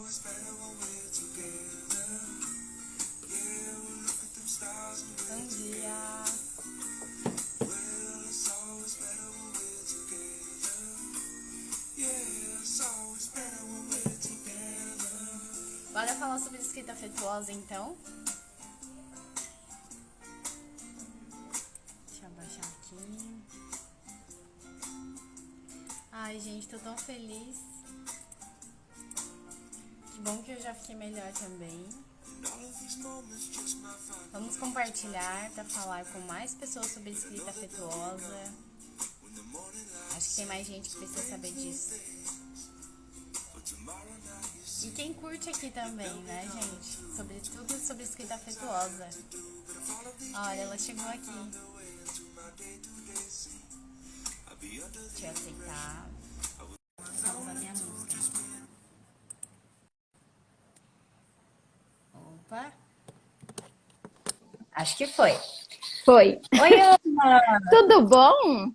Bom dia. Bora falar sobre escrita afetuosa, então? Deixa eu abaixar aqui. Ai, gente, tô tão feliz. Que bom que eu já fiquei melhor também. Vamos compartilhar para falar com mais pessoas sobre escrita afetuosa. Acho que tem mais gente que precisa saber disso. E quem curte aqui também, né, gente? Sobre tudo sobre escrita afetuosa. Olha, ela chegou aqui. Deixa eu aceitar. Vamos a minha música. Opa. Acho que foi. Foi. Oi, Ana. Tudo bom?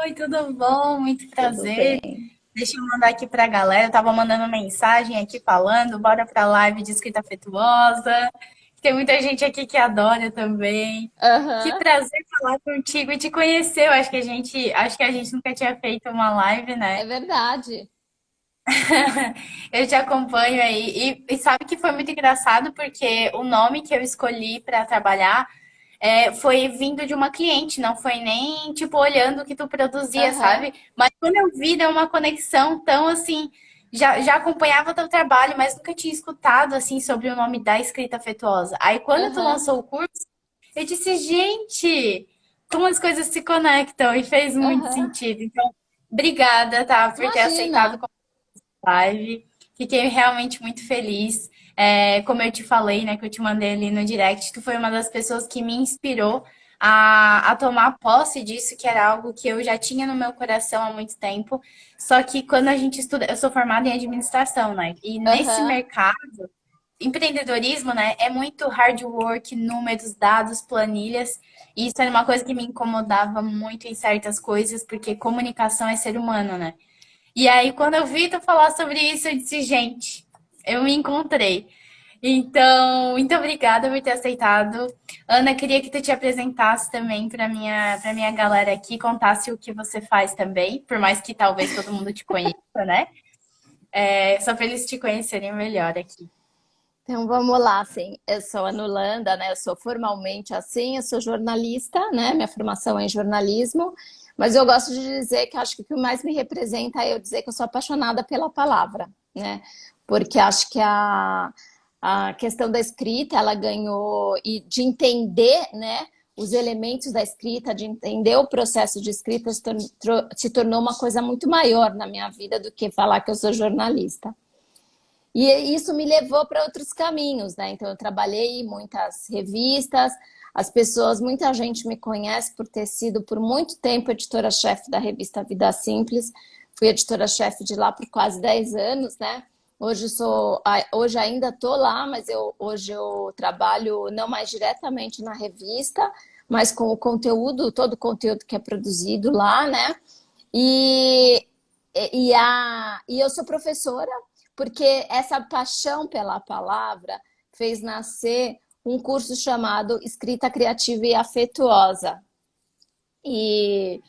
Oi, tudo bom? Muito prazer. Tudo bem. Deixa eu mandar aqui pra galera. Eu tava mandando mensagem aqui falando, bora pra live de escrita afetuosa. Tem muita gente aqui que adora também. Que Aham, prazer falar contigo e te conhecer. Eu acho que a gente nunca tinha feito uma live, é né? verdade. Eu te acompanho aí. E sabe que foi muito engraçado porque o nome que eu escolhi para trabalhar foi vindo de uma cliente, não foi nem tipo olhando o que tu produzia, Aham, sabe? Mas quando eu vi, deu uma conexão tão assim. Já acompanhava o teu trabalho, mas nunca tinha escutado assim sobre o nome da escrita afetuosa. Aí quando tu aham, lançou o curso, eu disse, gente, como as coisas se conectam e fez muito aham. sentido. Então, obrigada, tá, por ter aceitado Imagina. live. Fiquei realmente muito feliz. Como eu te falei, né, que eu te mandei ali no direct, tu foi uma das pessoas que me inspirou a tomar posse disso, que era algo que eu já tinha no meu coração há muito tempo. Só que quando a gente estuda, eu sou formada em administração, né? E nesse Aham, mercado, empreendedorismo, né, é muito hard work, números, dados, planilhas. E isso era uma coisa que me incomodava muito em certas coisas, porque comunicação é ser humano, né? E aí, quando eu vi tu falar sobre isso, eu disse, gente, eu me encontrei. Então, muito obrigada por ter aceitado. Ana, queria que tu te apresentasse também para minha galera aqui, contasse o que você faz também, por mais que talvez todo mundo te conheça, né? Só para eles te conhecerem melhor aqui. então vamos lá, assim, eu sou a Nulanda, né, eu sou formalmente assim, eu sou jornalista, né, minha formação é em jornalismo, mas eu gosto de dizer que acho que o que mais me representa é eu dizer que eu sou apaixonada pela palavra, né, porque acho que a questão da escrita, ela ganhou, e de entender, né, os elementos da escrita, de entender o processo de escrita se tornou uma coisa muito maior na minha vida do que falar que eu sou jornalista. E isso me levou para outros caminhos, né? Então, eu trabalhei em muitas revistas, muita gente me conhece por ter sido por muito tempo editora-chefe da revista Vida Simples. Fui editora-chefe de lá por quase 10 anos, né? Hoje ainda estou lá, mas hoje eu trabalho não mais diretamente na revista, mas com o conteúdo, todo o conteúdo que é produzido lá, né? E, e eu sou professora, porque essa paixão pela palavra fez nascer um curso chamado Escrita Criativa e Afetuosa. E,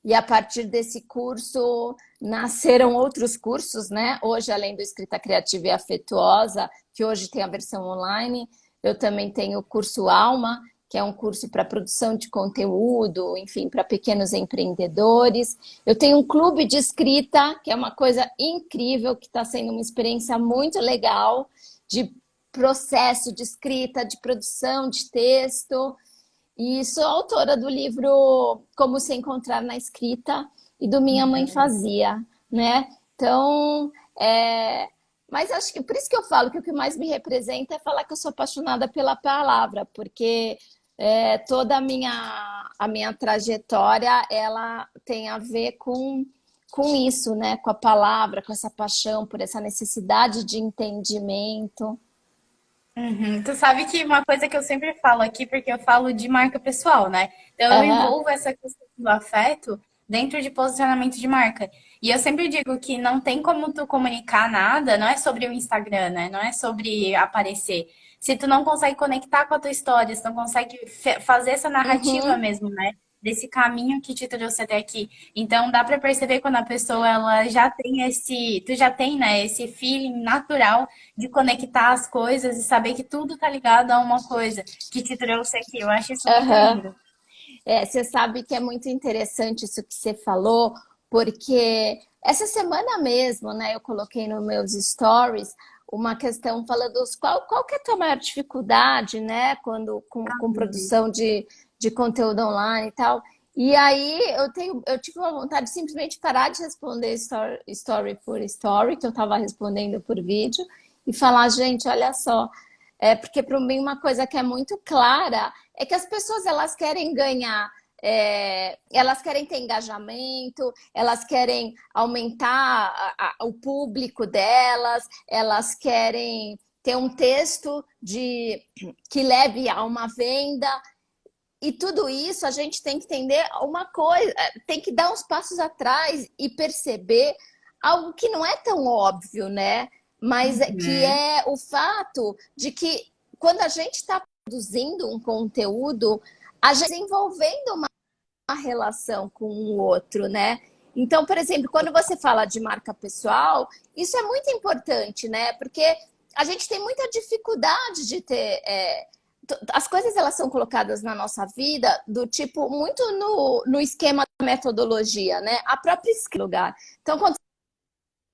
e a partir desse curso nasceram outros cursos, né? Hoje, além do Escrita Criativa e Afetuosa, que hoje tem a versão online, eu também tenho o curso Alma, que é um curso para produção de conteúdo, enfim, para pequenos empreendedores. Eu tenho um clube de escrita, que é uma coisa incrível, que está sendo uma experiência muito legal de processo de escrita, de produção de texto. E sou autora do livro Como Se Encontrar na Escrita e do Minha Mãe Fazia, né? Então, mas acho que por isso que eu falo que o que mais me representa é falar que eu sou apaixonada pela palavra, porque toda a minha trajetória ela tem a ver com isso, né? Com a palavra, com essa paixão por essa necessidade de entendimento. Uhum. Tu sabe que uma coisa que eu sempre falo aqui, porque eu falo de marca pessoal, né? Então eu Aham, envolvo essa questão do afeto, dentro de posicionamento de marca. E eu sempre digo que não tem como tu comunicar nada, não é sobre o Instagram, né? Não é sobre aparecer. Se tu não consegue conectar com a tua história, se não consegue fazer essa narrativa Uhum, mesmo, né? Desse caminho que te trouxe até aqui. Então dá para perceber quando a pessoa ela já tem esse, tu já tem, né, esse feeling natural de conectar as coisas e saber que tudo tá ligado a uma coisa que te trouxe aqui. Eu acho isso muito aham. lindo. Você sabe que é muito interessante isso que você falou, porque essa semana mesmo, né, eu coloquei nos meus stories uma questão falando qual que é a tua maior dificuldade, né, quando com produção de conteúdo online e tal. E aí eu tive uma vontade de simplesmente parar de responder story por story, que eu estava respondendo por vídeo, e falar, gente, olha só, porque para mim uma coisa que é muito clara é que as pessoas elas querem ganhar, elas querem ter engajamento, elas querem aumentar o público delas, elas querem ter um texto que leve a uma venda. E tudo isso a gente tem que entender uma coisa, tem que dar uns passos atrás e perceber algo que não é tão óbvio, né? Mas que Uhum. é o fato de que quando a gente está produzindo um conteúdo, a gente está desenvolvendo uma relação com o outro, né? Então, por exemplo, quando você fala de marca pessoal, isso é muito importante, né? Porque a gente tem muita dificuldade de ter. As coisas elas são colocadas na nossa vida do tipo muito no esquema da metodologia, né? A própria lugar. Então, quando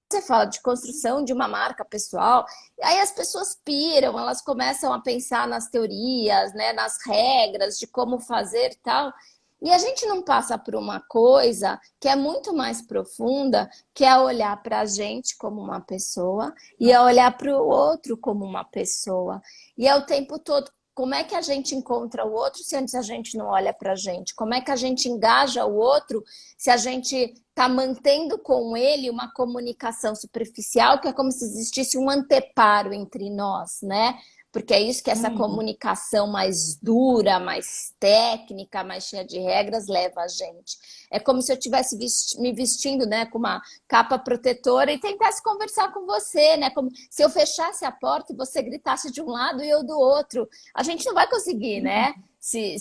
você fala de construção de uma marca pessoal, aí as pessoas piram, elas começam a pensar nas teorias, né, nas regras de como fazer e tal. E a gente não passa por uma coisa que é muito mais profunda, que é olhar para a gente como uma pessoa e é olhar para o outro como uma pessoa. E é o tempo todo como é que a gente encontra o outro se antes a gente não olha para a gente? Como é que a gente engaja o outro se a gente está mantendo com ele uma comunicação superficial, que é como se existisse um anteparo entre nós, né? Porque é isso que essa Uhum. comunicação mais dura, mais técnica, mais cheia de regras leva a gente. É como se eu estivesse me vestindo, né, com uma capa protetora e tentasse conversar com você, né? Como se eu fechasse a porta e você gritasse de um lado e eu do outro. A gente não vai conseguir, né? Se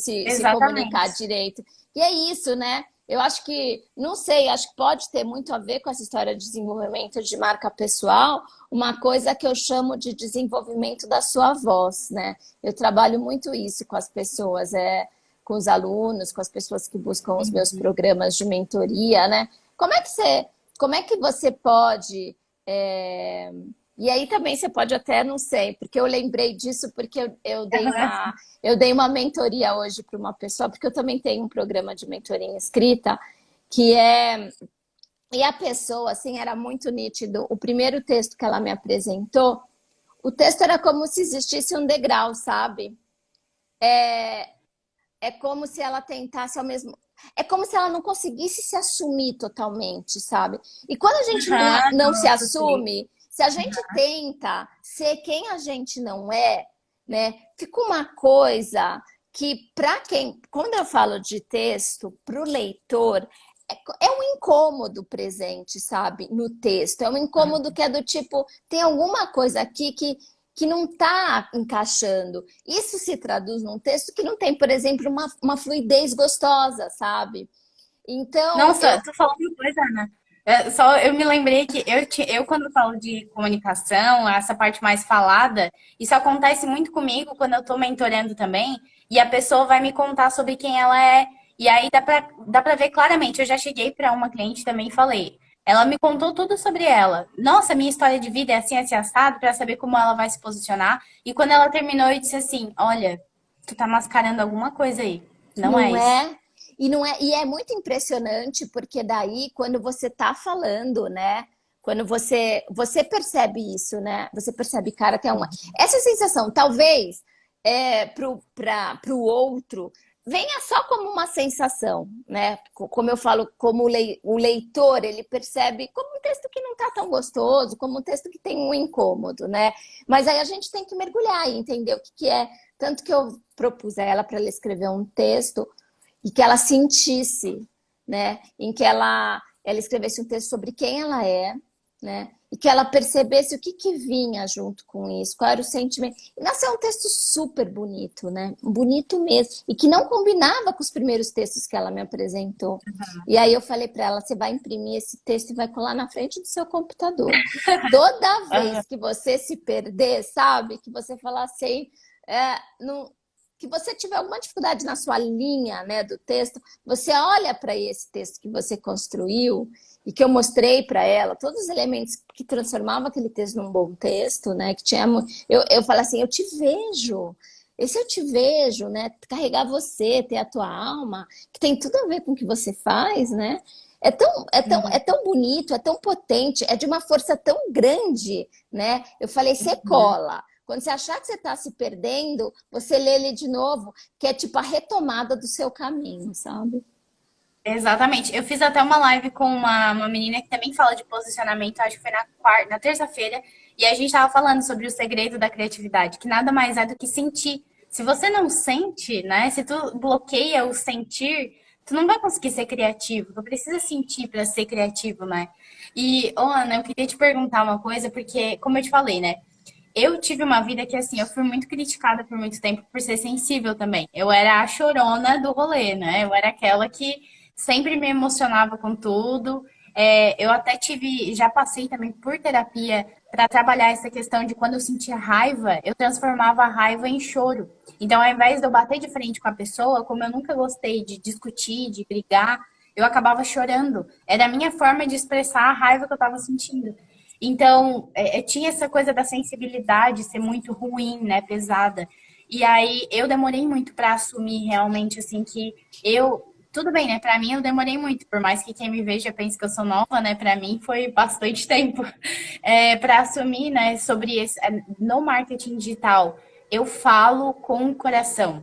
comunicar Exatamente. direito. E é isso, né? Eu acho que, não sei, acho que pode ter muito a ver com essa história de desenvolvimento de marca pessoal, uma coisa que eu chamo de desenvolvimento da sua voz, né? Eu trabalho muito isso com as pessoas, com os alunos, com as pessoas que buscam os meus Uhum. programas de mentoria, né? Como é que você pode é, e aí também você pode até, não sei, porque eu lembrei disso porque eu dei uma mentoria hoje para uma pessoa, porque eu também tenho um programa de mentoria em escrita, que é. E a pessoa, assim, era muito nítido. O primeiro texto que ela me apresentou, o texto era como se existisse um degrau, sabe? É como se ela tentasse ao mesmo. É como se ela não conseguisse se assumir totalmente, sabe? E quando a gente Aham, não se nossa, sei. assume, se a gente tenta ser quem a gente não é, né? Fica uma coisa que, para quem. Quando eu falo de texto, para o leitor, é um incômodo presente, sabe? No texto. É um incômodo que é do tipo, tem alguma coisa aqui que não está encaixando. Isso se traduz num texto que não tem, por exemplo, uma fluidez gostosa, sabe? Então, Nossa, tu falou uma coisa, Ana. Só eu me lembrei que eu, quando falo de comunicação, essa parte mais falada, isso acontece muito comigo quando eu tô mentorando também, e a pessoa vai me contar sobre quem ela é, e aí dá pra ver claramente. Eu já cheguei pra uma cliente também e falei. Ela me contou tudo sobre ela. Nossa, minha história de vida é assim assado, pra saber como ela vai se posicionar. E quando ela terminou, eu disse assim: Olha, tu tá mascarando alguma coisa aí. Não é não isso. é. E não é, e é muito impressionante porque daí quando você está falando, né? Quando você percebe isso, né? Você percebe, cara, tem uma essa sensação, talvez para o outro venha só como uma sensação, né? Como eu falo, como o leitor ele percebe como um texto que não está tão gostoso, como um texto que tem um incômodo, né? Mas aí a gente tem que mergulhar e entender o que é. Tanto que eu propus a ela para ela escrever um texto e que ela sentisse, né? Em que ela escrevesse um texto sobre quem ela é, né? E que ela percebesse o que que vinha junto com isso, qual era o sentimento. E nasceu um texto super bonito, né? Bonito mesmo. E que não combinava com os primeiros textos que ela me apresentou. E aí eu falei para ela, você vai imprimir esse texto e vai colar na frente do seu computador. Toda Aham. vez que você se perder, sabe? Que você falar assim, não, que você tiver alguma dificuldade na sua linha, né, do texto, você olha para esse texto que você construiu e que eu mostrei para ela, todos os elementos que transformavam aquele texto num bom texto, né, que tinha, eu falo assim, eu te vejo, esse eu te vejo, né, carregar você, ter a tua alma, que tem tudo a ver com o que você faz, né, é Uhum. tão bonito, é tão potente, é de uma força tão grande, né? Eu falei, você Uhum. cola. Quando você achar que você está se perdendo, você lê ele de novo, que é tipo a retomada do seu caminho, sabe? Exatamente. Eu fiz até uma live com uma menina que também fala de posicionamento, acho que foi na quarta, na terça-feira, e a gente tava falando sobre o segredo da criatividade, que nada mais é do que sentir. Se você não sente, né? Se tu bloqueia o sentir, tu não vai conseguir ser criativo. Tu precisa sentir para ser criativo, né? E, ô, Ana, eu queria te perguntar uma coisa, porque, como eu te falei, né? Eu tive uma vida que, assim, eu fui muito criticada por muito tempo por ser sensível também. Eu era a chorona do rolê, né? Eu era aquela que sempre me emocionava com tudo. Eu até tive, já passei também por terapia para trabalhar essa questão de quando eu sentia raiva, eu transformava a raiva em choro. Então, ao invés de eu bater de frente com a pessoa, como eu nunca gostei de discutir, de brigar, eu acabava chorando. Era a minha forma de expressar a raiva que eu estava sentindo. Então, tinha essa coisa da sensibilidade ser muito ruim, né, pesada. E aí eu demorei muito para assumir realmente assim que tudo bem, né? Para mim eu demorei muito, por mais que quem me veja pense que eu sou nova, né? Para mim foi bastante tempo para assumir, né, sobre no marketing digital. Eu falo com o coração.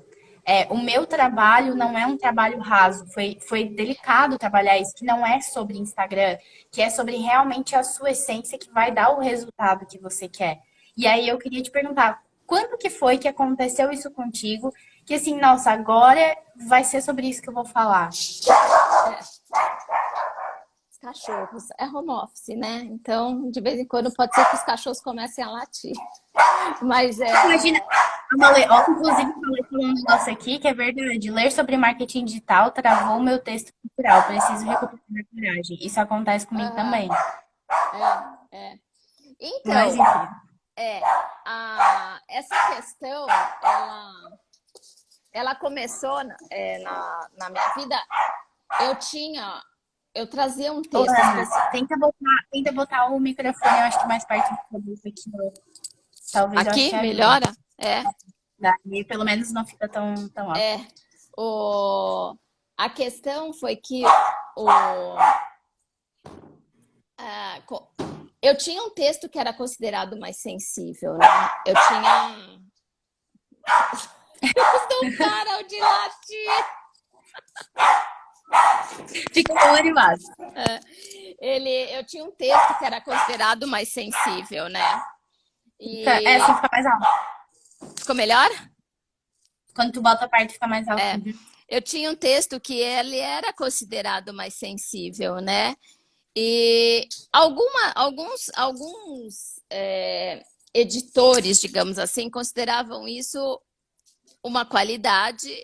O meu trabalho não é um trabalho raso, foi delicado trabalhar isso, que não é sobre Instagram, que é sobre realmente a sua essência que vai dar o resultado que você quer. E aí eu queria te perguntar, quando que foi que aconteceu isso contigo? Que assim, nossa, agora vai ser sobre isso que eu vou falar. É, os cachorros. É home office, né? Então, de vez em quando pode ser que os cachorros comecem a latir. Mas Imagina, ó, inclusive eu falei um negócio aqui que é verdade. Ler sobre marketing digital travou o meu texto cultural. Preciso recuperar a coragem. Isso acontece comigo Aham, também. é. Mas Então, enfim. é, essa questão, ela começou na minha vida. Eu tinha, eu trazia um Ô, texto Ana, específico. tenta botar o microfone, eu acho que mais perto do cabeça aqui. Talvez eu acho que Aqui, ajude. melhora? Daí pelo menos não fica tão alto. É. O, a questão foi que o, a, eu tinha um texto que era considerado mais sensível, né? Eu tinha. Eles não param de latir. Fica tão animado. Eu tinha um texto que era considerado mais sensível, né? É E assim fica mais alto. ficou melhor? Quando tu bota perto, fica mais alto. É. Uhum. Eu tinha um texto que ele era considerado mais sensível, né? E alguns editores, digamos assim, consideravam isso uma qualidade,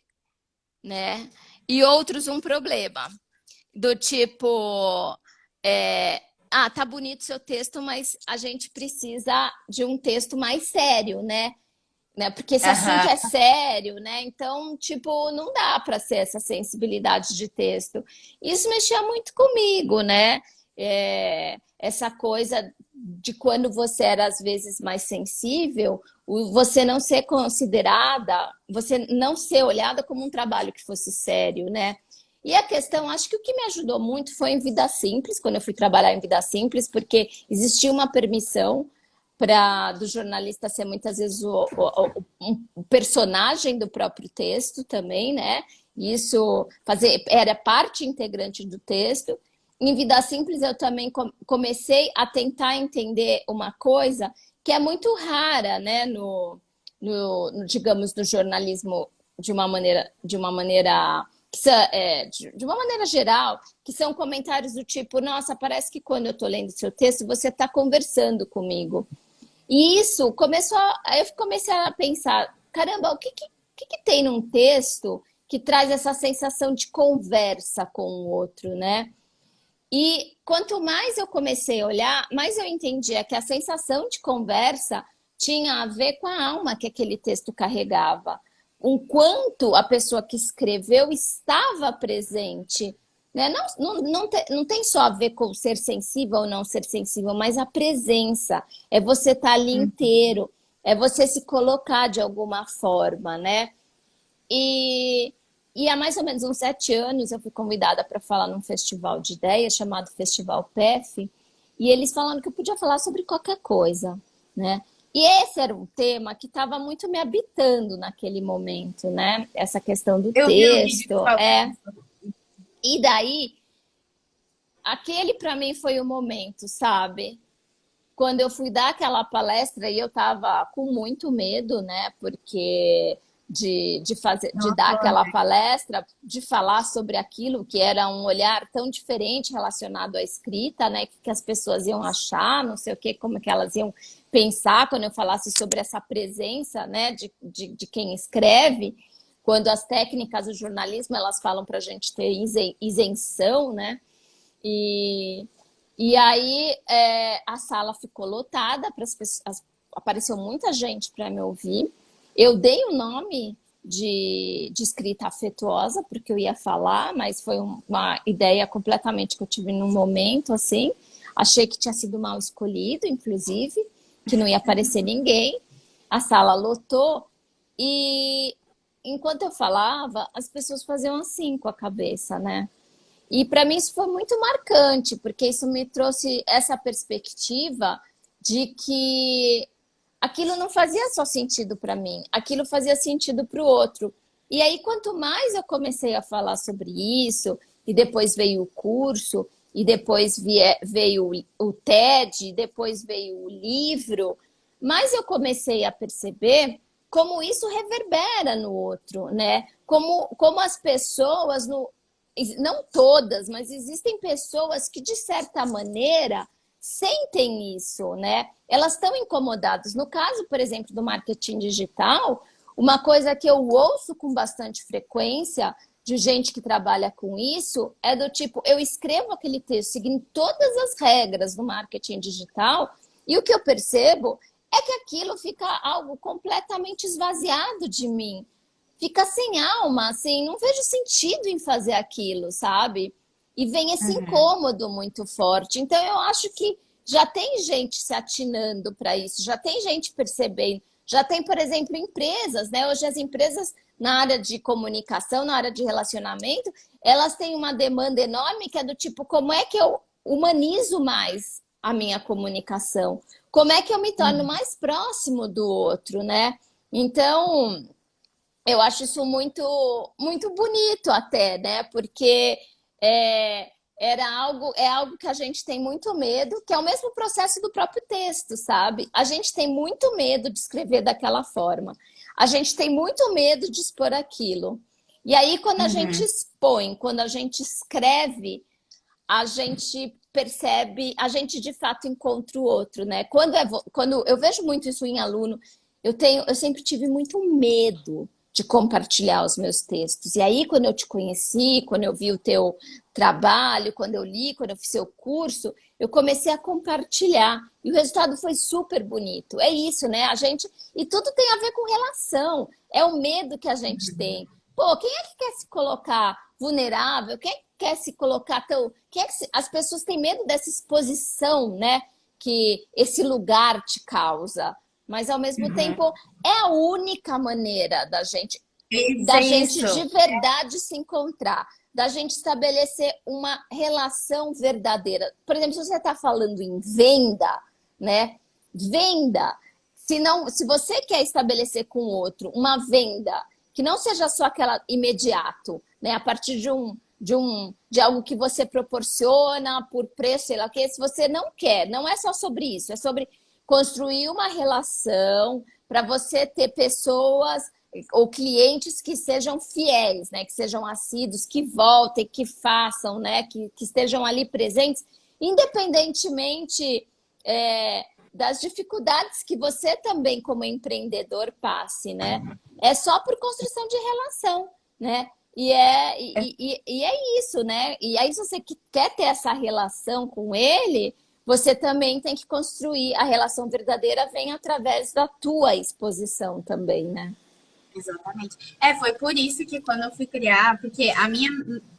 né? E outros um problema. Do tipo, tá bonito seu texto, mas a gente precisa de um texto mais sério, né? Porque esse assunto Aham. é sério, né? Então, tipo, não dá para ser essa sensibilidade de texto. Isso mexia muito comigo, né? Essa coisa de quando você era às vezes mais sensível, você não ser considerada, você não ser olhada como um trabalho que fosse sério, né? E a questão, acho que o que me ajudou muito foi em Vida Simples, quando eu fui trabalhar em Vida Simples, porque existia uma permissão do jornalista ser muitas vezes um personagem do próprio texto também, né? Isso era parte integrante do texto. Em Vida Simples eu também comecei a tentar entender uma coisa que é muito rara, né? Digamos, no jornalismo de uma maneira de uma maneira geral, que são comentários do tipo, nossa, parece que quando eu estou lendo seu texto, você está conversando comigo. E isso começou, aí eu comecei a pensar, caramba, o que tem num texto que traz essa sensação de conversa com o outro, né? E quanto mais eu comecei a olhar, mais eu entendia que a sensação de conversa tinha a ver com a alma que aquele texto carregava. O quanto a pessoa que escreveu estava presente. Né? Não tem só a ver com ser sensível ou não ser sensível, mas a presença. É você estar ali inteiro, é você se colocar de alguma forma, né? E, e há mais ou menos uns 7 anos eu fui convidada para falar num festival de ideias chamado Festival PEF, e eles falando que eu podia falar sobre qualquer coisa, né? E esse era um tema que estava muito me habitando naquele momento, né? Essa questão do Eu vi o vídeo texto, falando. E daí, aquele para mim foi o momento, sabe? Quando eu fui dar aquela palestra e eu estava com muito medo, né? Porque de dar Nossa, aquela palestra, de falar sobre aquilo que era um olhar tão diferente relacionado à escrita, né? Que as pessoas iam achar, não sei o quê, como que elas iam pensar quando eu falasse sobre essa presença, né? De quem escreve, quando as técnicas do jornalismo elas falam para a gente ter isenção, né? E, e aí a sala ficou lotada, para as pessoas, apareceu muita gente para me ouvir. Eu dei o nome de escrita afetuosa, porque eu ia falar, mas foi uma ideia completamente que eu tive num momento, assim. Achei que tinha sido mal escolhido, inclusive, que não ia aparecer ninguém. A sala lotou e enquanto eu falava, as pessoas faziam assim com a cabeça, né? E para mim isso foi muito marcante, porque isso me trouxe essa perspectiva de que aquilo não fazia só sentido para mim, aquilo fazia sentido para o outro. E aí, quanto mais eu comecei a falar sobre isso, e depois veio o curso, e depois veio o TED, e depois veio o livro, mais eu comecei a perceber como isso reverbera no outro, né? Como as pessoas, não todas, mas existem pessoas que, de certa maneira, sentem isso, né? Elas estão incomodadas. No caso, por exemplo, do marketing digital, uma coisa que eu ouço com bastante frequência de gente que trabalha com isso é do tipo, eu escrevo aquele texto seguindo todas as regras do marketing digital e o que eu percebo é que aquilo fica algo completamente esvaziado de mim. Fica sem alma, assim, não vejo sentido em fazer aquilo, sabe? E vem esse incômodo muito forte. Então, eu acho que já tem gente se atinando para isso, já tem gente percebendo. Já tem, por exemplo, empresas, né? Hoje as empresas na área de comunicação, na área de relacionamento, elas têm uma demanda enorme que é do tipo, como é que eu humanizo mais a minha comunicação? Como é que eu me torno mais próximo do outro, né? Então, eu acho isso muito bonito até, né? Porque é algo que a gente tem muito medo, que é o mesmo processo do próprio texto, sabe? A gente tem muito medo de escrever daquela forma. A gente tem muito medo de expor aquilo. E aí, quando a gente expõe, quando a gente escreve, a gente percebe, a gente de fato encontra o outro, né? Quando eu vejo muito isso em aluno, eu sempre tive muito medo de compartilhar os meus textos. E aí, quando eu te conheci, quando eu vi o teu trabalho, quando eu li, quando eu fiz seu curso, eu comecei a compartilhar. E o resultado foi super bonito. É isso, né? E tudo tem a ver com relação. É o medo que a gente tem. Pô, quem é que quer se colocar vulnerável? Quem é que quer se colocar tão... As pessoas têm medo dessa exposição, né? Que esse lugar te causa. Mas, ao mesmo tempo, é a única maneira Isso, da é gente isso. de verdade se encontrar, da gente estabelecer uma relação verdadeira. Por exemplo, se você está falando em venda, né? Venda. Se você quer estabelecer com o outro uma venda que não seja só aquela imediato, né? A partir de algo que você proporciona por preço, sei lá o que, se você não quer, não é só sobre isso, é sobre construir uma relação para você ter pessoas ou clientes que sejam fiéis, né? Que sejam assíduos, que voltem, que façam, né? Que estejam ali presentes, independentemente das dificuldades que você também, como empreendedor, passe, né? É só por construção de relação, né? E é isso, né? E aí, se você quer ter essa relação com ele, você também tem que construir a relação verdadeira, vem através da tua exposição também, né? Exatamente. Foi por isso que quando eu fui criar, porque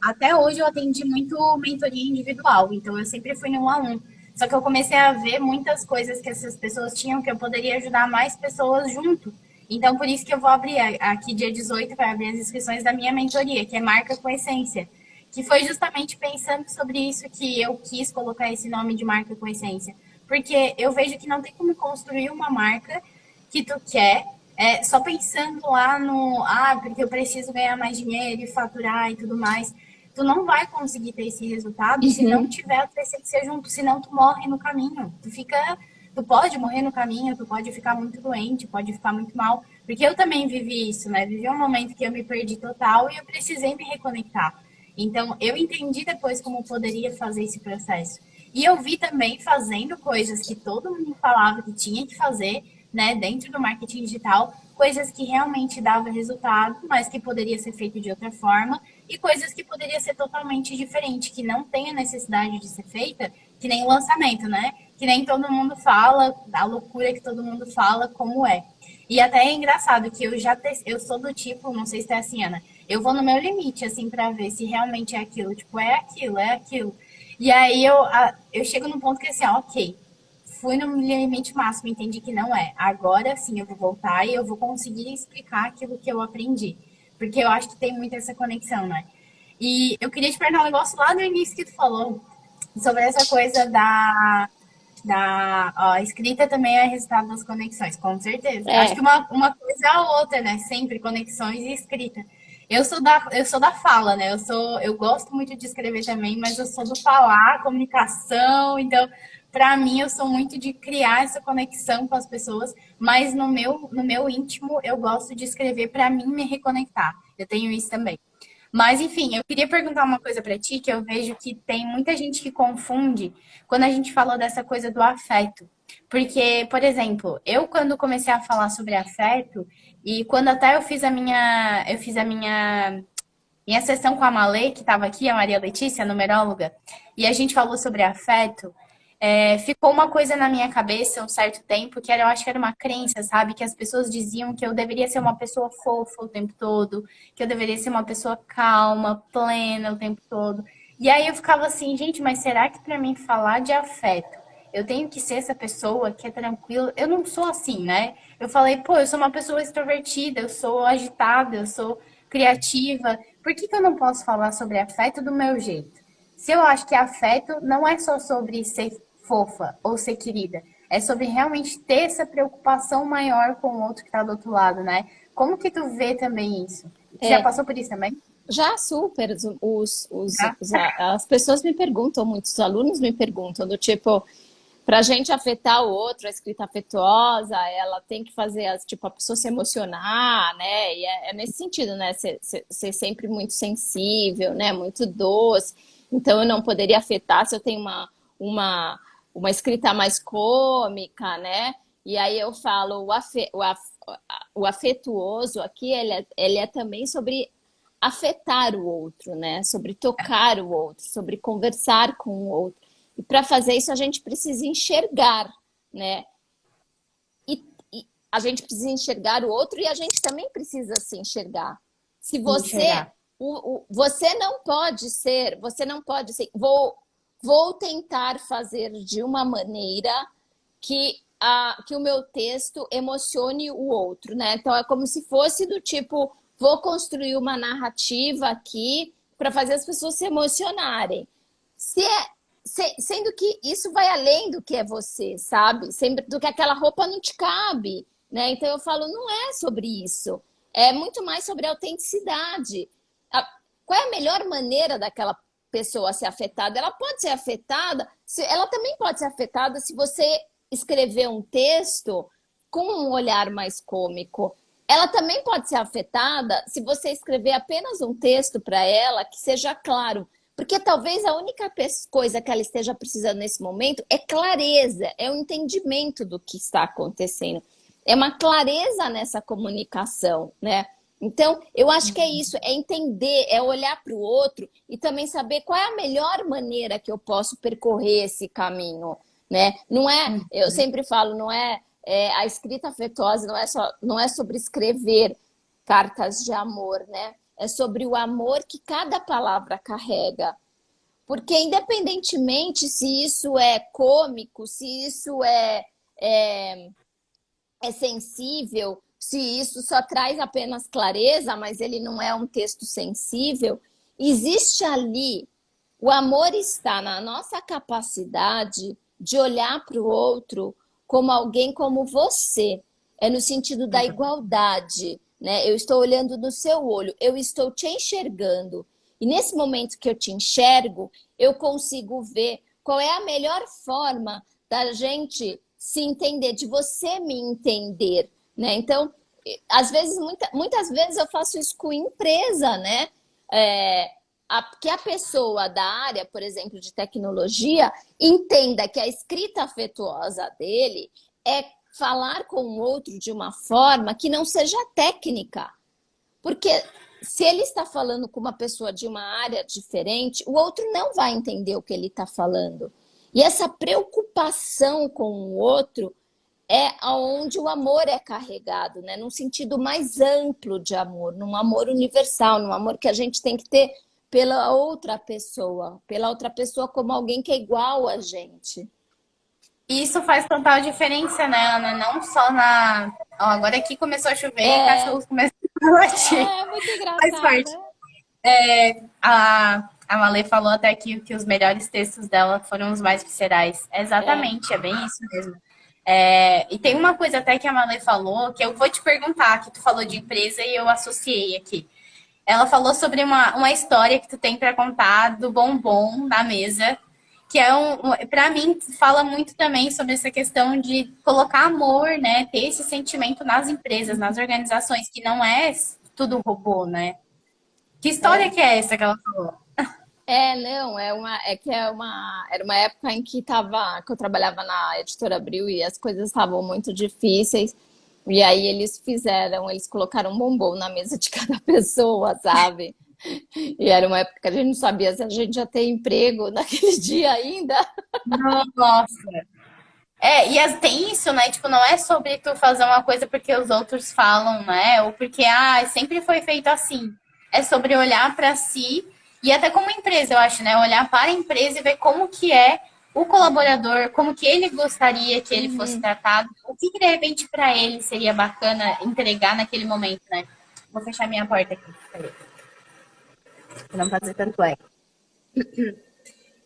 até hoje eu atendi muito mentoria individual, então eu sempre fui no 1 a 1. Só que eu comecei a ver muitas coisas que essas pessoas tinham que eu poderia ajudar mais pessoas junto. Então, por isso que eu vou abrir aqui dia 18 para abrir as inscrições da minha mentoria, que é Marca com Essência. Que foi justamente pensando sobre isso que eu quis colocar esse nome de Marca com Essência. Porque eu vejo que não tem como construir uma marca que tu quer só pensando lá porque eu preciso ganhar mais dinheiro e faturar e tudo mais. Tu não vai conseguir ter esse resultado se não tiver a tua essência junto, senão tu morre no caminho. Tu pode morrer no caminho, tu pode ficar muito doente, pode ficar muito mal. Porque eu também vivi isso, né? Vivi um momento que eu me perdi total e eu precisei me reconectar. Então, eu entendi depois como poderia fazer esse processo. E eu vi também fazendo coisas que todo mundo falava que tinha que fazer, né, dentro do marketing digital, coisas que realmente davam resultado, mas que poderia ser feito de outra forma, e coisas que poderia ser totalmente diferente, que não tem a necessidade de ser feita, que nem o lançamento, né? Que nem todo mundo fala, a loucura que todo mundo fala, como é. E até é engraçado que eu sou do tipo, não sei se é assim, Ana, eu vou no meu limite, assim, para ver se realmente é aquilo. Tipo, é aquilo, é aquilo. E aí eu chego num ponto que assim, ok, fui no limite máximo, entendi que não é. Agora sim eu vou voltar e eu vou conseguir explicar aquilo que eu aprendi. Porque eu acho que tem muito essa conexão, né? E eu queria te perguntar um negócio lá no início que tu falou, sobre essa coisa da escrita também é resultado das conexões, com certeza. Acho que É, uma coisa é a outra, né? Sempre conexões e escrita. Eu sou da fala, né? Eu gosto muito de escrever também, mas eu sou do falar, comunicação, então para mim eu sou muito de criar essa conexão com as pessoas, mas no meu íntimo eu gosto de escrever para mim me reconectar. Eu tenho isso também. Mas, enfim, eu queria perguntar uma coisa para ti, que eu vejo que tem muita gente que confunde quando a gente falou dessa coisa do afeto. Porque, por exemplo, eu quando comecei a falar sobre afeto, e quando até eu fiz a minha sessão com a Malê, que estava aqui, a Maria Letícia, a numeróloga, e a gente falou sobre afeto, ficou uma coisa na minha cabeça um certo tempo, eu acho que era uma crença, sabe? Que as pessoas diziam que eu deveria ser uma pessoa fofa o tempo todo, que eu deveria ser uma pessoa calma, plena o tempo todo. E aí eu ficava assim, gente, mas será que para mim falar de afeto, eu tenho que ser essa pessoa que é tranquila? Eu não sou assim, né? Eu falei, pô, eu sou uma pessoa extrovertida, eu sou agitada, eu sou criativa. Por que eu não posso falar sobre afeto do meu jeito? Se eu acho que afeto não é só sobre ser fofa ou ser querida, é sobre realmente ter essa preocupação maior com o outro que está do outro lado, né? Como que tu vê também isso? Tu já é. passou por isso também? Já super, Já? as pessoas me perguntam, muitos alunos me perguntam, do tipo, para a gente afetar o outro, a escrita afetuosa, ela tem que fazer tipo, a pessoa se emocionar, né? E é nesse sentido, né? Ser sempre muito sensível, né? Muito doce. Então, eu não poderia afetar se eu tenho uma, uma escrita mais cômica, né? E aí eu falo, o afetuoso aqui, ele é também sobre afetar o outro, né? Sobre tocar o outro, sobre conversar com o outro. E para fazer isso a gente precisa enxergar, né? E a gente precisa enxergar o outro e a gente também precisa se enxergar. Se você Enxergar. você não pode ser, vou tentar fazer de uma maneira que o meu texto emocione o outro, né? Então é como se fosse do tipo, vou construir uma narrativa aqui para fazer as pessoas se emocionarem. Sendo que isso vai além do que é você, sabe? Sempre do que aquela roupa não te cabe, né? Então eu falo, não é sobre isso. É muito mais sobre autenticidade. Qual é a melhor maneira daquela pessoa ser afetada? Ela pode ser afetada, ela também pode ser afetada se você escrever um texto com um olhar mais cômico. ela também pode ser afetada se você escrever apenas um texto para ela que seja claro. Porque talvez a única coisa que ela esteja precisando nesse momento é clareza, é o entendimento do que está acontecendo. É uma clareza nessa comunicação, né? Então, eu acho que é isso, é entender, é olhar para o outro e também saber qual é a melhor maneira que eu posso percorrer esse caminho, né? Não é, eu sempre falo, não é, a escrita afetuosa não é sobre escrever cartas de amor, né? É sobre o amor que cada palavra carrega. Porque independentemente se isso é cômico, se isso é sensível, se isso só traz apenas clareza, mas ele não é um texto sensível, existe ali, o amor está na nossa capacidade de olhar para o outro como alguém como você, é no sentido da igualdade, né? Eu estou olhando no seu olho, eu estou te enxergando, e nesse momento que eu te enxergo, eu consigo ver qual é a melhor forma da gente se entender, de você me entender, né? Então, às vezes, muitas vezes eu faço isso com empresa, né? Que a pessoa da área, por exemplo, de tecnologia, entenda que a escrita afetuosa dele é falar com o outro de uma forma que não seja técnica. Porque se ele está falando com uma pessoa de uma área diferente, o outro não vai entender o que ele está falando. E essa preocupação com o outro é onde o amor é carregado, né? Num sentido mais amplo de amor, num amor universal, num amor que a gente tem que ter pela outra pessoa como alguém que é igual a gente. E isso faz total diferença, né, Ana? Não só na. Ó, agora aqui começou a chover e cachorros começam a latir. É muito Faz engraçado, parte. né? A Malê falou até que os melhores textos dela foram os mais viscerais. Exatamente, é bem isso mesmo. E tem uma coisa até que a Malê falou, que eu vou te perguntar, que tu falou de empresa e eu associei aqui. Ela falou sobre uma história que tu tem para contar do bombom na mesa, que para mim, fala muito também sobre essa questão de colocar amor, né? Ter esse sentimento nas empresas, nas organizações, que não é tudo robô, né? Que história que é essa que ela falou? Não, era uma época em que que eu trabalhava na Editora Abril e as coisas estavam muito difíceis. E aí eles colocaram um bombom na mesa de cada pessoa, sabe? E era uma época que a gente não sabia se a gente ia ter emprego naquele dia ainda. Nossa. Tem isso, né? Tipo, não é sobre tu fazer uma coisa porque os outros falam, né? Ou porque, sempre foi feito assim. É sobre olhar para si e até como empresa, eu acho, né? Olhar para a empresa e ver como que é o colaborador, como que ele gostaria que ele fosse tratado, o que de repente para ele seria bacana entregar naquele momento, né? Vou fechar minha porta aqui, pra não fazer tanto eco.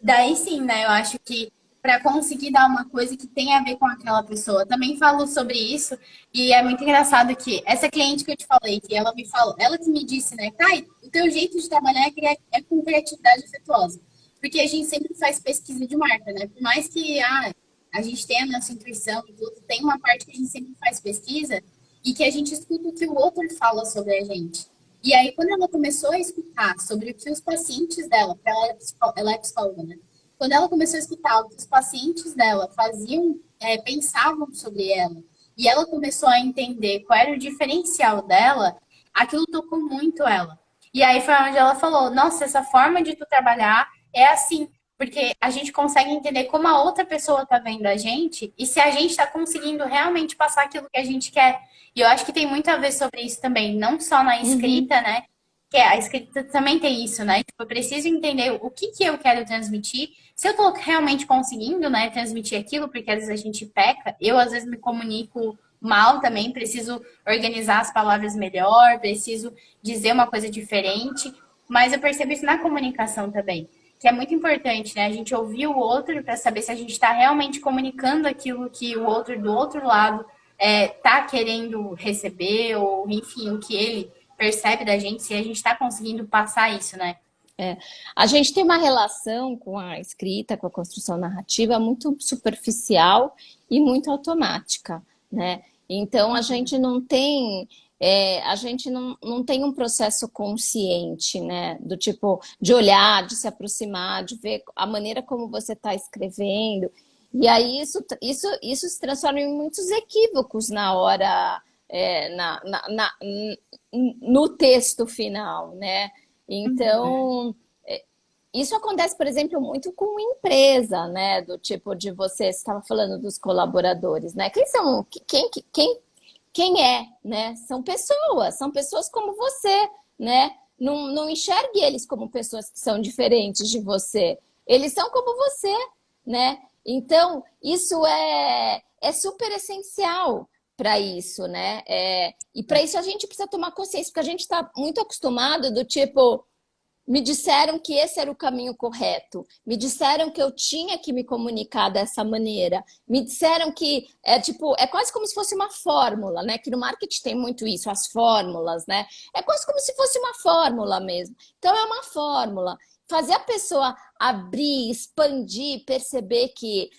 Daí sim, né? Eu acho que para conseguir dar uma coisa que tem a ver com aquela pessoa. Também falo sobre isso e é muito engraçado que essa cliente que eu te falei, que ela me falou, ela que me disse, né, Kai, o teu jeito de trabalhar é com criatividade afetuosa. Porque a gente sempre faz pesquisa de marca, né? Por mais que a gente tenha a nossa intuição e tudo, tem uma parte que a gente sempre faz pesquisa e que a gente escuta o que o outro fala sobre a gente. E aí, quando ela começou a escutar sobre o que os pacientes dela, porque ela é psicóloga, né? Quando ela começou a escutar o que os pacientes dela faziam, pensavam sobre ela, e ela começou a entender qual era o diferencial dela, aquilo tocou muito ela. E aí foi onde ela falou: Nossa, essa forma de tu trabalhar é assim, porque a gente consegue entender como a outra pessoa tá vendo a gente e se a gente está conseguindo realmente passar aquilo que a gente quer. E eu acho que tem muito a ver sobre isso também, não só na escrita, né? Que a escrita também tem isso, né? Tipo, eu preciso entender o que eu quero transmitir. Se eu tô realmente conseguindo, né, transmitir aquilo, porque às vezes a gente peca, eu às vezes me comunico mal também, preciso organizar as palavras melhor, preciso dizer uma coisa diferente, mas eu percebo isso na comunicação também, que é muito importante, né? A gente ouvir o outro para saber se a gente está realmente comunicando aquilo que o outro do outro lado tá querendo receber, ou enfim, o que ele percebe da gente, se a gente está conseguindo passar isso, né? A gente tem uma relação com a escrita, com a construção narrativa muito superficial e muito automática, né? Então a gente não tem a gente não tem um processo consciente, né? Do tipo, de olhar, de se aproximar, de ver a maneira como você está escrevendo. E aí isso se transforma em muitos equívocos na hora, no texto final, né? Uhum. Então, isso acontece, por exemplo, muito com empresa, né? Do tipo de você estava falando dos colaboradores, né? Quem são, quem é, né? São pessoas como você, né? Não enxergue eles como pessoas que são diferentes de você. Eles são como você, né? Então, isso é super essencial para isso, né? E para isso a gente precisa tomar consciência, porque a gente está muito acostumado do tipo, me disseram que esse era o caminho correto. Me disseram que eu tinha que me comunicar dessa maneira. Me disseram que é quase como se fosse uma fórmula, né? Que no marketing tem muito isso, as fórmulas, né? É quase como se fosse uma fórmula mesmo. Então é uma fórmula. Fazer a pessoa abrir, expandir, perceber que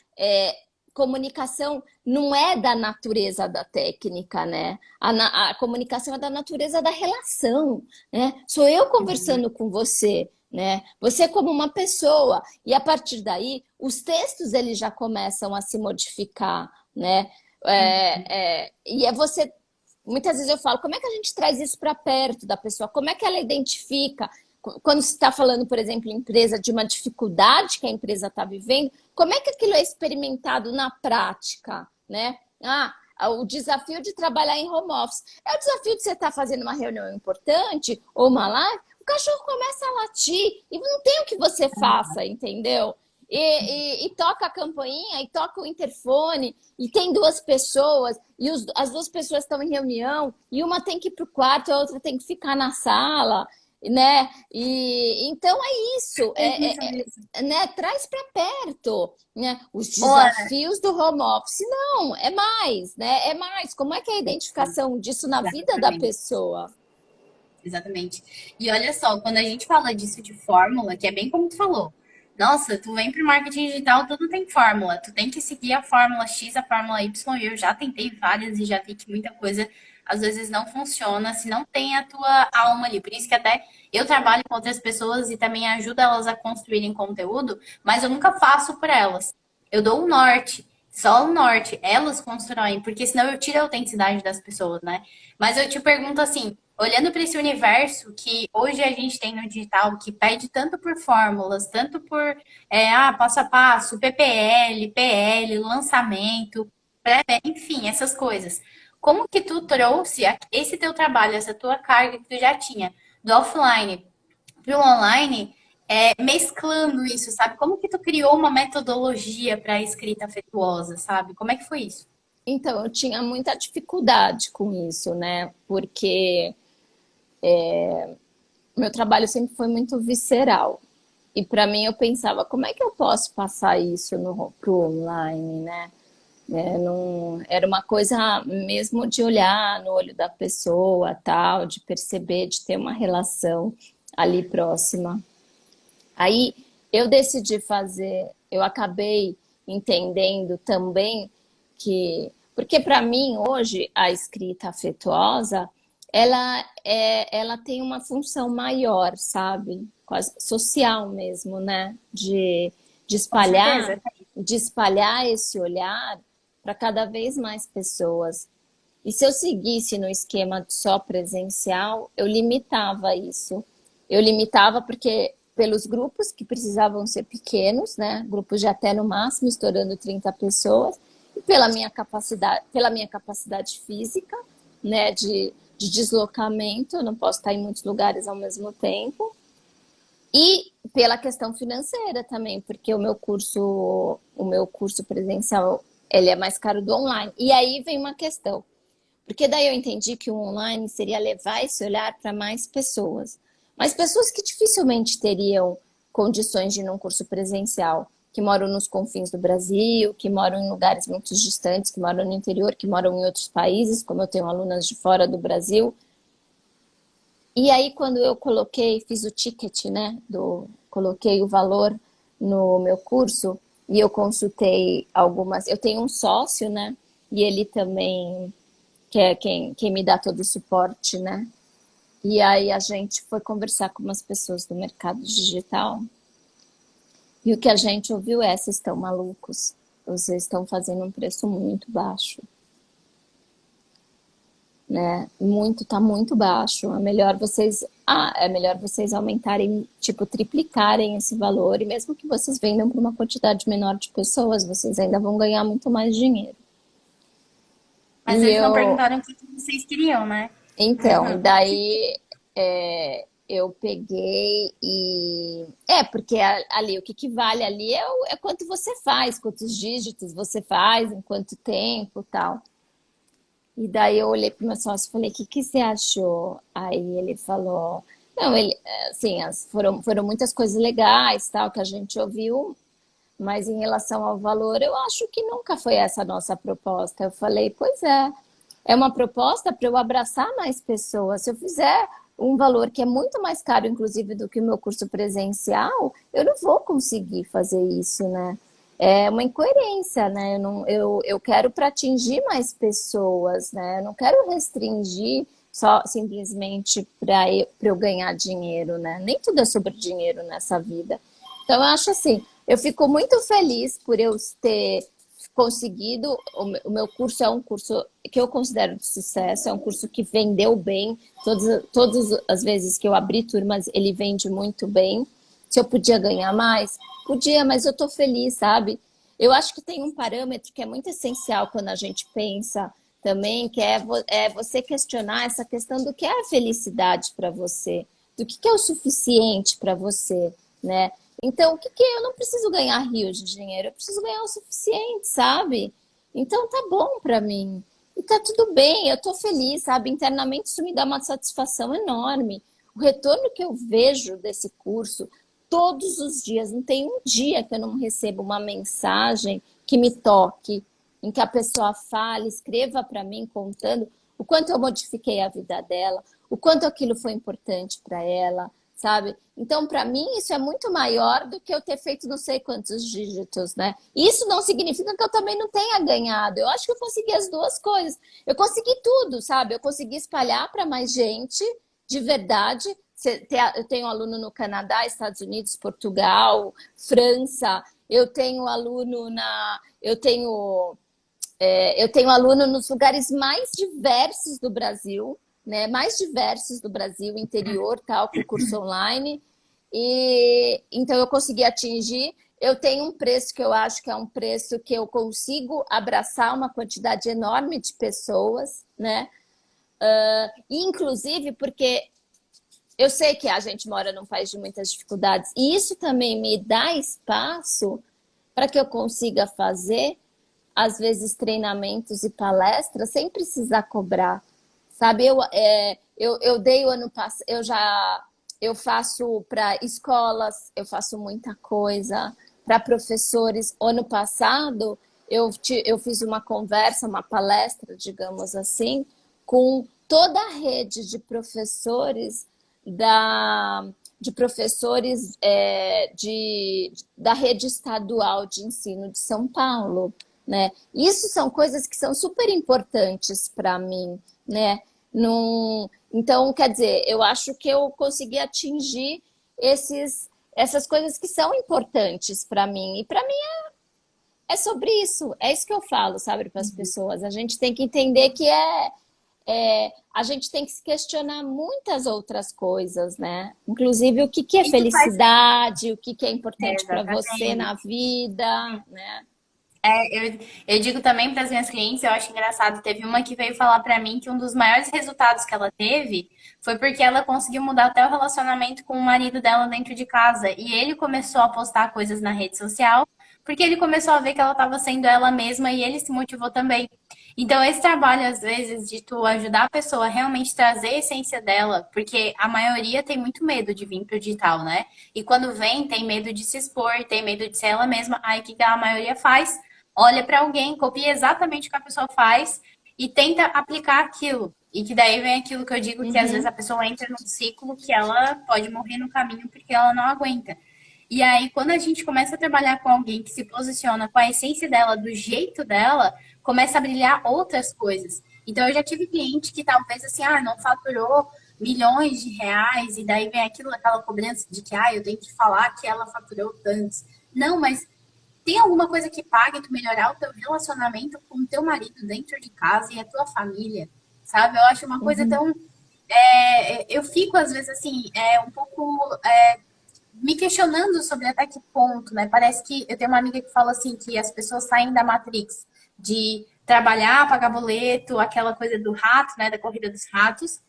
comunicação não é da natureza da técnica, né? A comunicação é da natureza da relação, né? Sou eu Uhum. conversando com você, né? Você como uma pessoa e a partir daí os textos eles já começam a se modificar, né? Uhum. E é você. Muitas vezes eu falo, como é que a gente traz isso para perto da pessoa? Como é que ela identifica? Quando se está falando, por exemplo, em empresa, de uma dificuldade que a empresa está vivendo, como é que aquilo é experimentado na prática, né? O desafio de trabalhar em home office. É o desafio de você estar fazendo uma reunião importante ou uma live, o cachorro começa a latir e não tem o que você faça, entendeu? E toca a campainha, e toca o interfone, e tem duas pessoas, e as duas pessoas estão em reunião, e uma tem que ir para o quarto, a outra tem que ficar na sala, né? E então é isso, Isso mesmo. né? Traz para perto, né? Os Ô, Ana, desafios do home office, não, é mais, né? É mais. Como é que é a identificação disso na vida da exatamente. pessoa? Exatamente. E olha só, quando a gente fala disso de fórmula, que é bem como tu falou, nossa, tu vem pro marketing digital, tudo tem fórmula. Tu tem que seguir a fórmula X, a fórmula Y. E eu já tentei várias e já vi que muita coisa às vezes não funciona se não tem a tua alma ali. Por isso que até eu trabalho com outras pessoas e também ajudo elas a construírem conteúdo, mas eu nunca faço por elas. Eu dou o norte, só o norte. Elas constroem, porque senão eu tiro a autenticidade das pessoas, né? Mas eu te pergunto assim, olhando para esse universo que hoje a gente tem no digital, que pede tanto por fórmulas, tanto por passo a passo, PPL, PL, lançamento, enfim, essas coisas. Como que tu trouxe esse teu trabalho, essa tua carga que tu já tinha do offline para o online, mesclando isso, sabe? Como que tu criou uma metodologia para a escrita afetuosa, sabe? Como é que foi isso? Então, eu tinha muita dificuldade com isso, né? Porque o meu trabalho sempre foi muito visceral. E para mim eu pensava, como é que eu posso passar isso pro online, né? Não, era uma coisa mesmo de olhar no olho da pessoa, tal, de perceber, de ter uma relação ali próxima. Aí eu decidi fazer, eu acabei entendendo também que, porque para mim hoje a escrita afetuosa, ela tem uma função maior, sabe? Quase social mesmo, né? De Com certeza. de espalhar esse olhar para cada vez mais pessoas. E se eu seguisse no esquema só presencial, eu limitava isso. Eu limitava porque pelos grupos que precisavam ser pequenos, né? Grupos de até no máximo estourando 30 pessoas, e pela minha capacidade física, né, de deslocamento, eu não posso estar em muitos lugares ao mesmo tempo. E pela questão financeira também, porque o meu curso presencial, ele é mais caro do online. E aí vem uma questão, porque daí eu entendi que o online seria levar esse olhar para mais pessoas. Mas pessoas que dificilmente teriam condições de ir num curso presencial, que moram nos confins do Brasil, que moram em lugares muito distantes, que moram no interior, que moram em outros países, como eu tenho alunas de fora do Brasil. E aí, quando eu fiz o ticket, né, coloquei o valor no meu curso e eu consultei algumas. Eu tenho um sócio, né, e ele também que é quem me dá todo o suporte, né? E aí a gente foi conversar com umas pessoas do mercado digital e o que a gente ouviu é: vocês estão malucos, vocês estão fazendo um preço muito baixo, né? Tá muito baixo. É melhor vocês aumentarem, tipo, triplicarem esse valor, e mesmo que vocês vendam para uma quantidade menor de pessoas, vocês ainda vão ganhar muito mais dinheiro. Mas E eles não eu, perguntaram o que vocês queriam, né? então, e daí eu peguei e. Porque ali, o que vale ali é quanto você faz, quantos dígitos você faz, em quanto tempo tal. E daí eu olhei para o meu sócio e falei: que você achou? Aí ele falou: não, assim, foram muitas coisas legais, tal, que a gente ouviu, mas em relação ao valor, eu acho que nunca foi essa a nossa proposta. Eu falei: pois é uma proposta para eu abraçar mais pessoas. Se eu fizer um valor que é muito mais caro, inclusive, do que o meu curso presencial, eu não vou conseguir fazer isso, né? É uma incoerência, né? Eu quero para atingir mais pessoas, né? Eu não quero restringir só simplesmente para eu ganhar dinheiro, né? Nem tudo é sobre dinheiro nessa vida. Então, eu acho assim, eu fico muito feliz por eu ter conseguido. O meu curso é um curso que eu considero de sucesso, é um curso que vendeu bem. Todas as vezes que eu abri turmas, ele vende muito bem. Se eu podia ganhar mais, podia, mas eu tô feliz, sabe? Eu acho que tem um parâmetro que é muito essencial quando a gente pensa também, que é você questionar essa questão do que é a felicidade para você, do que é o suficiente para você, né? Então, eu não preciso ganhar rios de dinheiro, eu preciso ganhar o suficiente, sabe? Então tá bom para mim. E tá tudo bem, eu tô feliz, sabe? Internamente isso me dá uma satisfação enorme. O retorno que eu vejo desse curso todos os dias, não tem um dia que eu não recebo uma mensagem que me toque, em que a pessoa fale, escreva para mim contando o quanto eu modifiquei a vida dela, o quanto aquilo foi importante para ela, sabe? Então, para mim, isso é muito maior do que eu ter feito não sei quantos dígitos, né? Isso não significa que eu também não tenha ganhado. Eu acho que eu consegui as duas coisas. Eu consegui tudo, sabe? Eu consegui espalhar para mais gente, de verdade. Eu tenho aluno no Canadá, Estados Unidos, Portugal, França. Eu tenho aluno eu tenho aluno nos lugares mais diversos do Brasil, né? Mais diversos do Brasil, interior, tal, com o curso online. E então eu consegui atingir. Eu tenho um preço que eu acho que é um preço que eu consigo abraçar uma quantidade enorme de pessoas, né? Inclusive porque eu sei que a gente mora num país de muitas dificuldades, e isso também me dá espaço para que eu consiga fazer, às vezes, treinamentos e palestras sem precisar cobrar, sabe? Eu dei o ano passado, eu faço para escolas, eu faço muita coisa para professores. O ano passado eu fiz uma conversa, uma palestra, digamos assim, com toda a rede de professores de professores da rede estadual de ensino de São Paulo, né? Isso são coisas que são super importantes para mim, né? Então, quer dizer, eu acho que eu consegui atingir essas coisas que são importantes para mim. E para mim é sobre isso, é isso que eu falo, sabe, para as pessoas. A gente tem que entender que a gente tem que se questionar muitas outras coisas, né? Inclusive o que é Isso faz felicidade, o que é importante para você exatamente. na vida, né? Eu digo também para as minhas clientes, eu acho engraçado, teve uma que veio falar para mim que um dos maiores resultados que ela teve foi porque ela conseguiu mudar até o relacionamento com o marido dela dentro de casa. E ele começou a postar coisas na rede social, porque ele começou a ver que ela estava sendo ela mesma e ele se motivou também. Então, esse trabalho, às vezes, de tu ajudar a pessoa a realmente trazer a essência dela, porque a maioria tem muito medo de vir pro digital, né? E quando vem, tem medo de se expor, tem medo de ser ela mesma. Aí, o que a maioria faz? Olha para alguém, copia exatamente o que a pessoa faz e tenta aplicar aquilo. E que daí vem aquilo que eu digo, que às vezes a Uhum. pessoa entra num ciclo que ela pode morrer no caminho porque ela não aguenta. E aí, quando a gente começa a trabalhar com alguém que se posiciona com a essência dela, do jeito dela, começa a brilhar outras coisas. Então, eu já tive cliente que talvez, assim, não faturou milhões de reais, e daí vem aquela cobrança de que, eu tenho que falar que ela faturou tantos. Não, mas tem alguma coisa que pague tu melhorar o teu relacionamento com o teu marido dentro de casa e a tua família, sabe? Eu acho uma coisa Uhum. tão... eu fico, às vezes, assim, um pouco me questionando sobre até que ponto, né? Parece que eu tenho uma amiga que fala assim que as pessoas saem da Matrix de trabalhar, pagar boleto, aquela coisa do rato, né? Da corrida dos ratos,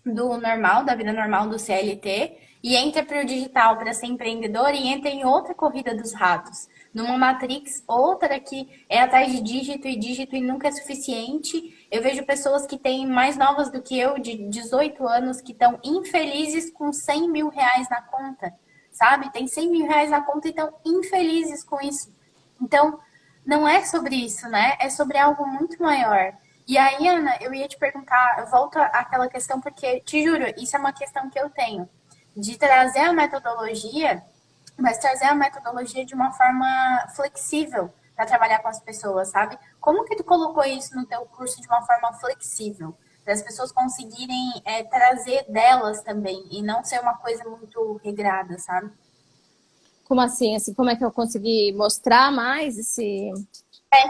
do normal, da vida normal do CLT, e entra para o digital para ser empreendedor e entra em outra corrida dos ratos. Numa Matrix, outra que é atrás de dígito e dígito e nunca é suficiente. Eu vejo pessoas que têm mais novas do que eu, de 18 anos, que estão infelizes com 100 mil reais na conta, sabe? Tem 100 mil reais na conta e estão infelizes com isso. Então, não é sobre isso, né? É sobre algo muito maior. E aí, Ana, eu ia te perguntar, eu volto àquela questão, porque, te juro, isso é uma questão que eu tenho, de trazer a metodologia, mas trazer a metodologia de uma forma flexível para trabalhar com as pessoas, sabe? Como que tu colocou isso no teu curso de uma forma flexível? Para as pessoas conseguirem trazer delas também, e não ser uma coisa muito regrada, sabe? Como assim? Assim, como é que eu consegui mostrar mais esse...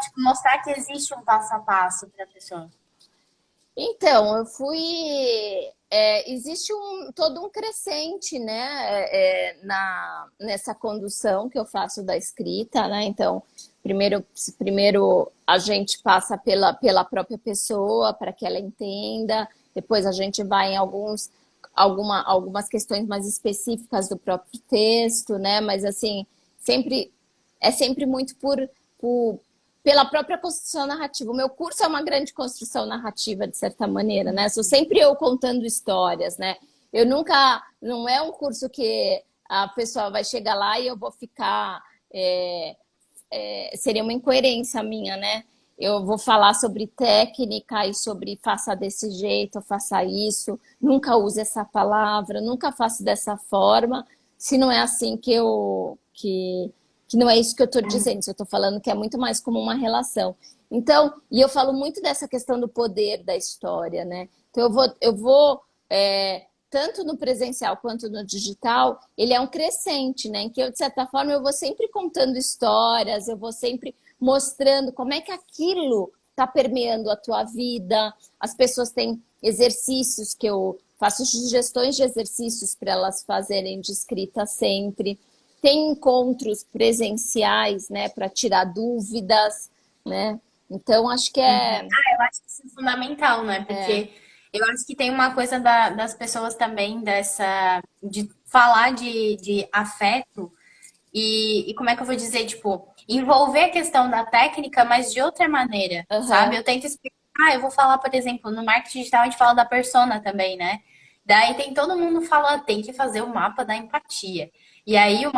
Tipo, mostrar que existe um passo a passo para a pessoa. Então, eu fui. Existe todo um crescente, né, nessa condução que eu faço da escrita, né? Então, primeiro a gente passa pela própria pessoa para que ela entenda, depois a gente vai em algumas questões mais específicas do próprio texto, né? Mas assim, sempre é sempre muito por pela própria construção narrativa. O meu curso é uma grande construção narrativa, de certa maneira, né? Sou sempre eu contando histórias, né? Eu nunca... Não é um curso que a pessoa vai chegar lá e eu vou ficar... seria uma incoerência minha, né? Eu vou falar sobre técnica e sobre faça desse jeito, faça isso, nunca use essa palavra, nunca faça dessa forma, se não é assim que não é isso que eu estou dizendo, se eu estou falando que é muito mais como uma relação. Então, e eu falo muito dessa questão do poder da história, né? Então tanto no presencial quanto no digital, ele é um crescente, né? Em que eu, de certa forma, eu vou sempre contando histórias, eu vou sempre mostrando como é que aquilo está permeando a tua vida. As pessoas têm exercícios que eu faço sugestões de exercícios para elas fazerem de escrita sempre. Tem encontros presenciais, né, para tirar dúvidas, né? Então, acho que Eu acho isso fundamental, né? Porque eu acho que tem uma coisa das pessoas também, de falar de afeto e como é que eu vou dizer, tipo, envolver a questão da técnica, mas de outra maneira, sabe? Aham. Eu tento explicar, eu vou falar, por exemplo, no marketing digital a gente fala da persona também, né? Daí tem todo mundo fala, tem que fazer o mapa da empatia. E aí o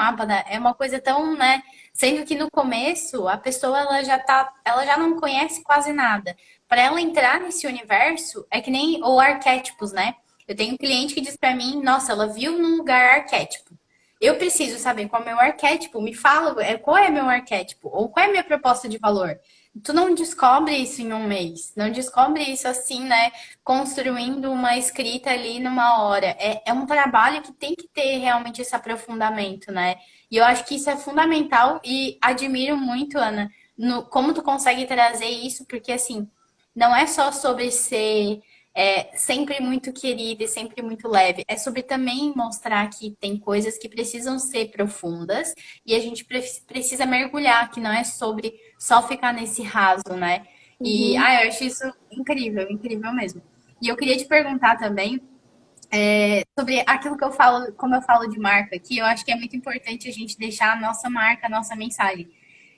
é uma coisa tão, né? Sendo que no começo a pessoa ela já não conhece quase nada. Para ela entrar nesse universo é que nem ou arquétipos, né? Eu tenho um cliente que diz para mim, nossa, ela viu num lugar arquétipo. Eu preciso saber qual é o meu arquétipo. Me fala qual é meu arquétipo ou qual é a minha proposta de valor. Tu não descobre isso em um mês, não descobre isso assim, né? Construindo uma escrita ali numa hora. É um trabalho que tem que ter realmente esse aprofundamento, né? E eu acho que isso é fundamental e admiro muito, Ana, no, como tu consegue trazer isso, porque assim, não é só sobre ser sempre muito querida e sempre muito leve. É sobre também mostrar que tem coisas que precisam ser profundas e a gente precisa mergulhar, que não é sobre só ficar nesse raso, né? E Uhum. eu acho isso incrível, incrível mesmo. E eu queria te perguntar também sobre aquilo que eu falo, como eu falo de marca, que eu acho que é muito importante a gente deixar a nossa marca, a nossa mensagem.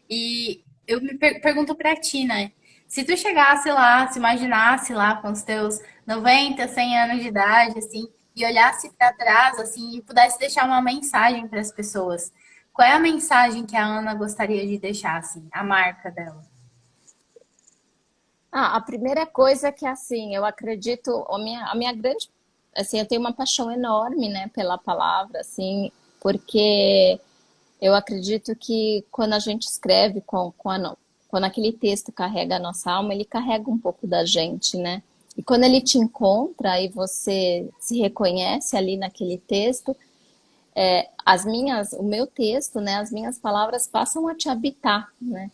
E eu me pergunto pra ti, né? Se tu chegasse lá, se imaginasse lá com os teus 90, 100 anos de idade, assim, e olhasse pra trás, assim, e pudesse deixar uma mensagem para as pessoas, qual é a mensagem que a Ana gostaria de deixar, assim, a marca dela? A primeira coisa é que, assim, eu acredito, a minha grande, assim, eu tenho uma paixão enorme, né, pela palavra, assim, porque eu acredito que quando a gente escreve com quando aquele texto carrega a nossa alma, ele carrega um pouco da gente, né? E quando ele te encontra e você se reconhece ali naquele texto, o meu texto, né, as minhas palavras passam a te habitar, né?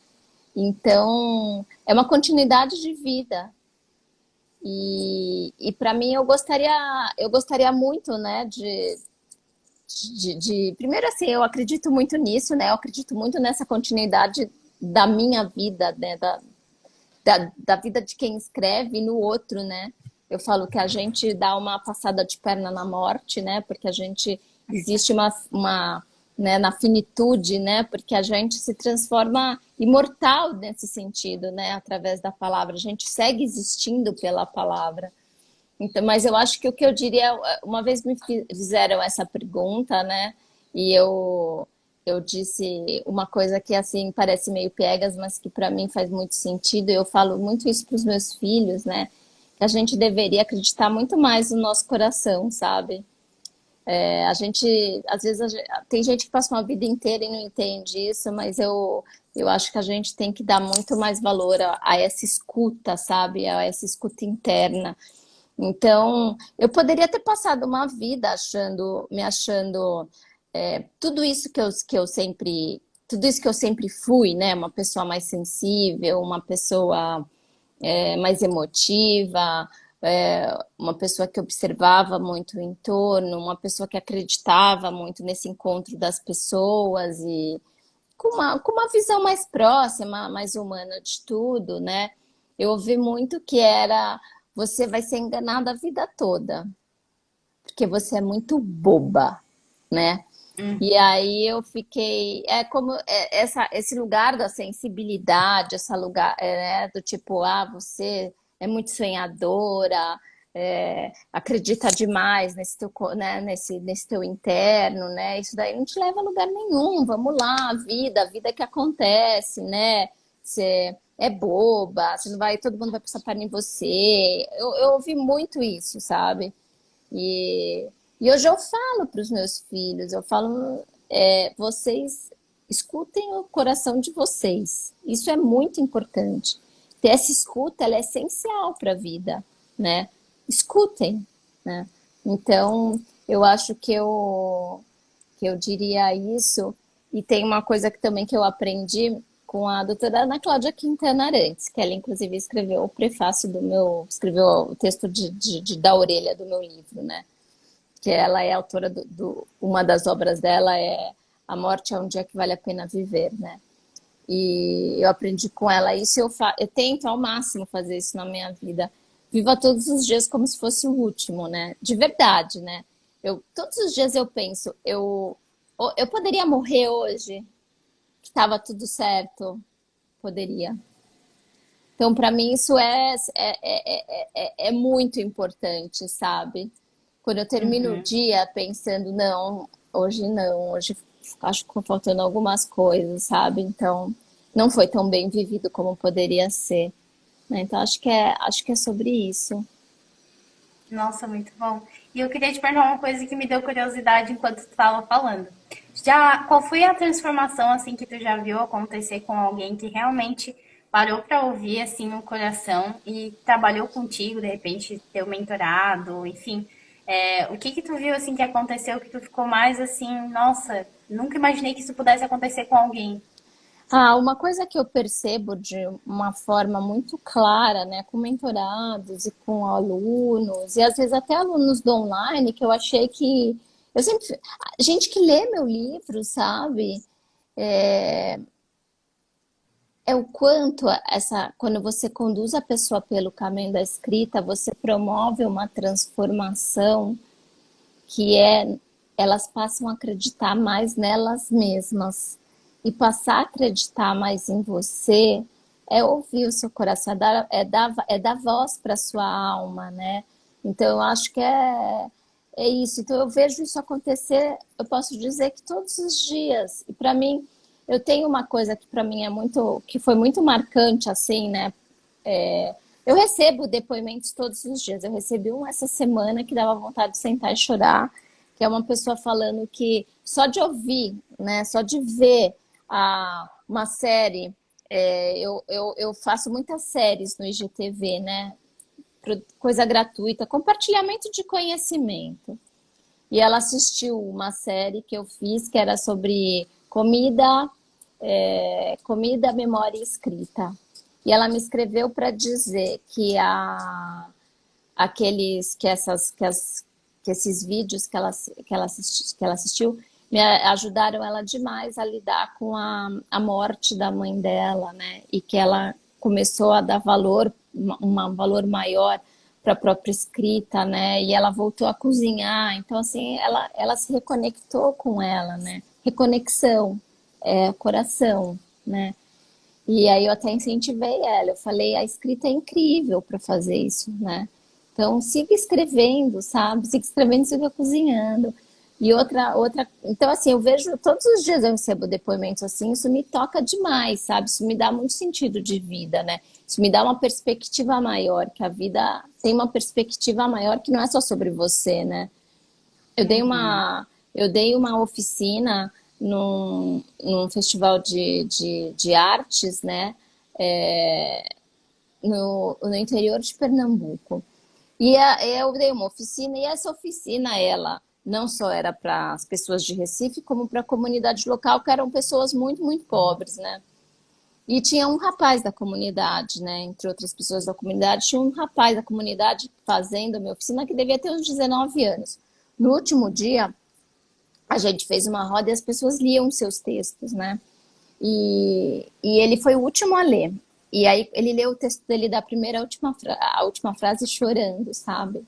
Então, é uma continuidade de vida. E para mim, eu gostaria muito, né, primeiro assim, eu acredito muito nisso, né? Eu acredito muito nessa continuidade da minha vida, né? Da vida de quem escreve no outro, né? Eu falo que a gente dá uma passada de perna na morte, né? Porque a gente existe né, na finitude, né? Porque a gente se transforma imortal nesse sentido, né? Através da palavra, a gente segue existindo pela palavra. Então, mas eu acho que o que eu diria, uma vez me fizeram essa pergunta, né? E eu disse uma coisa que assim parece meio piegas, mas que para mim faz muito sentido. Eu falo muito isso para os meus filhos, né? Que a gente deveria acreditar muito mais no nosso coração, sabe? A gente, às vezes, tem gente que passa uma vida inteira e não entende isso, mas eu acho que a gente tem que dar muito mais valor a essa escuta, sabe? A essa escuta interna. Então, eu poderia ter passado uma vida me achando tudo isso que eu sempre fui, né? Uma pessoa mais sensível, uma pessoa mais emotiva, uma pessoa que observava muito o entorno, uma pessoa que acreditava muito nesse encontro das pessoas e com uma visão mais próxima, mais humana de tudo, né? Eu ouvi muito que era você vai ser enganada a vida toda, porque você é muito boba, né? E Uhum. aí eu fiquei, esse lugar da sensibilidade, esse lugar do tipo, você é muito sonhadora, acredita demais nesse teu, né, nesse teu interno, né? Isso daí não te leva a lugar nenhum. Vamos lá, a vida que acontece, né? Você é boba, você não vai, todo mundo vai passar perna em você. Eu ouvi muito isso, sabe? E, e hoje eu falo para os meus filhos, eu falo, vocês escutem o coração de vocês. Isso é muito importante. Ter essa escuta, ela é essencial para a vida, né? Escutem, né? Então, eu acho que eu diria isso. E tem uma coisa que também que eu aprendi com a doutora Ana Cláudia Quintana Arantes, que ela inclusive escreveu o prefácio escreveu o texto da orelha do meu livro, né? Que ela é autora uma das obras dela é A Morte é um Dia que Vale a Pena Viver, né? E eu aprendi com ela isso e eu tento ao máximo fazer isso na minha vida. Viva todos os dias como se fosse o último, né? De verdade, né? Todos os dias eu penso, eu poderia morrer hoje, que estava tudo certo, poderia. Então, para mim, isso é muito importante, sabe? Quando eu termino o Uhum. dia pensando, não, hoje acho que ficou faltando algumas coisas, sabe? Então, não foi tão bem vivido como poderia ser, né? Então, acho que é sobre isso. Nossa, muito bom. E eu queria te perguntar uma coisa que me deu curiosidade enquanto tu estava falando. Já, qual foi a transformação assim que tu já viu acontecer com alguém que realmente parou para ouvir assim no coração e trabalhou contigo, de repente, teu mentorado, enfim, o que que tu viu assim que aconteceu que tu ficou mais assim, nossa, nunca imaginei que isso pudesse acontecer com alguém. Uma coisa que eu percebo de uma forma muito clara, né, com mentorados e com alunos, e às vezes até alunos do online, que eu achei que. Eu sempre. Gente que lê meu livro, sabe? É o quanto quando você conduz a pessoa pelo caminho da escrita, você promove uma transformação que elas passam a acreditar mais nelas mesmas. E passar a acreditar mais em você é ouvir o seu coração, é dar voz para a sua alma, né? Então, eu acho que é isso. Então, eu vejo isso acontecer, eu posso dizer que todos os dias. E para mim, eu tenho uma coisa que para mim que foi muito marcante, assim, né? Eu recebo depoimentos todos os dias. Eu recebi um essa semana que dava vontade de sentar e chorar, que é uma pessoa falando que só de ouvir, né, só de ver uma série Eu faço muitas séries no IGTV, né? Coisa gratuita, compartilhamento de conhecimento. E ela assistiu uma série que eu fiz que era sobre comida, comida, memória e escrita. E ela me escreveu para dizer que que esses vídeos que ela assistiu me ajudaram ela demais a lidar com a morte da mãe dela, né? E que ela começou a dar valor, um valor maior para a própria escrita, né? E ela voltou a cozinhar. Então, assim, ela se reconectou com ela, né? Reconexão, coração, né? E aí eu até incentivei ela. Eu falei, a escrita é incrível para fazer isso, né? Então, siga escrevendo, sabe? Siga escrevendo, siga cozinhando. E então assim, eu vejo, todos os dias eu recebo depoimentos assim, isso me toca demais, sabe? Isso me dá muito sentido de vida, né? Isso me dá uma perspectiva maior, que a vida tem uma perspectiva maior que não é só sobre você, né? Eu dei Uhum. uma, eu dei uma oficina num festival de artes, né? No interior de Pernambuco. Eu dei uma oficina e essa oficina, ela não só era para as pessoas de Recife, como para a comunidade local, que eram pessoas muito, muito pobres, né? E tinha um rapaz da comunidade, né? Entre outras pessoas da comunidade, tinha um rapaz da comunidade fazendo a minha oficina que devia ter uns 19 anos. No último dia, a gente fez uma roda e as pessoas liam seus textos, né? E ele foi o último a ler. E aí ele leu o texto dele da primeira à última frase chorando, sabe?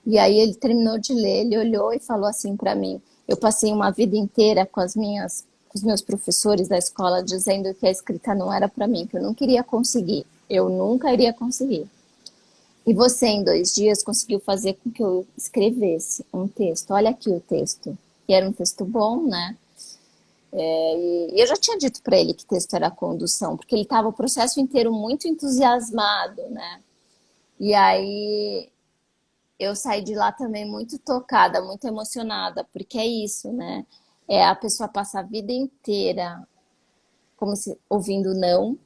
E aí ele terminou de ler, ele olhou e falou assim para mim: eu passei uma vida inteira com com os meus professores da escola dizendo que a escrita não era para mim, que eu não queria conseguir, eu nunca iria conseguir. E você, em 2 dias, conseguiu fazer com que eu escrevesse um texto. Olha aqui o texto. E era um texto bom, né? E eu já tinha dito para ele que texto era condução, porque ele estava o processo inteiro muito entusiasmado, né? E aí eu saí de lá também muito tocada, muito emocionada, porque é isso, né? A pessoa passa a vida inteira como se ouvindo não.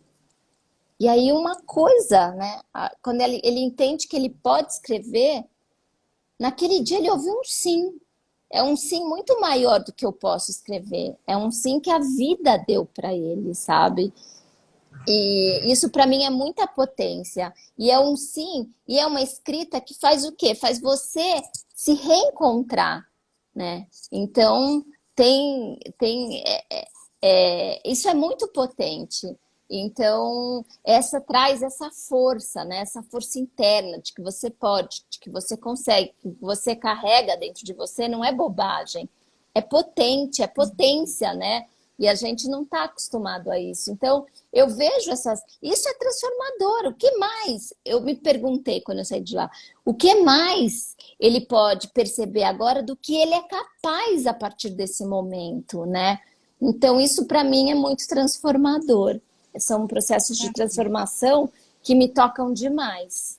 E aí uma coisa, né? Quando ele entende que ele pode escrever, naquele dia ele ouviu um sim. É um sim muito maior do que eu posso escrever. É um sim que a vida deu para ele, sabe? E isso para mim é muita potência. E é um sim, e é uma escrita que faz o quê? Faz você se reencontrar, né? Então, isso é muito potente. Então, essa traz essa força, né? Essa força interna de que você pode, de que você consegue, que você carrega dentro de você, não é bobagem. É potente, é potência, né? E a gente não está acostumado a isso. Então, eu vejo essas. Isso é transformador. O que mais? Eu me perguntei quando eu saí de lá. O que mais ele pode perceber agora do que ele é capaz a partir desse momento, né? Então, isso para mim é muito transformador. São processos de transformação que me tocam demais.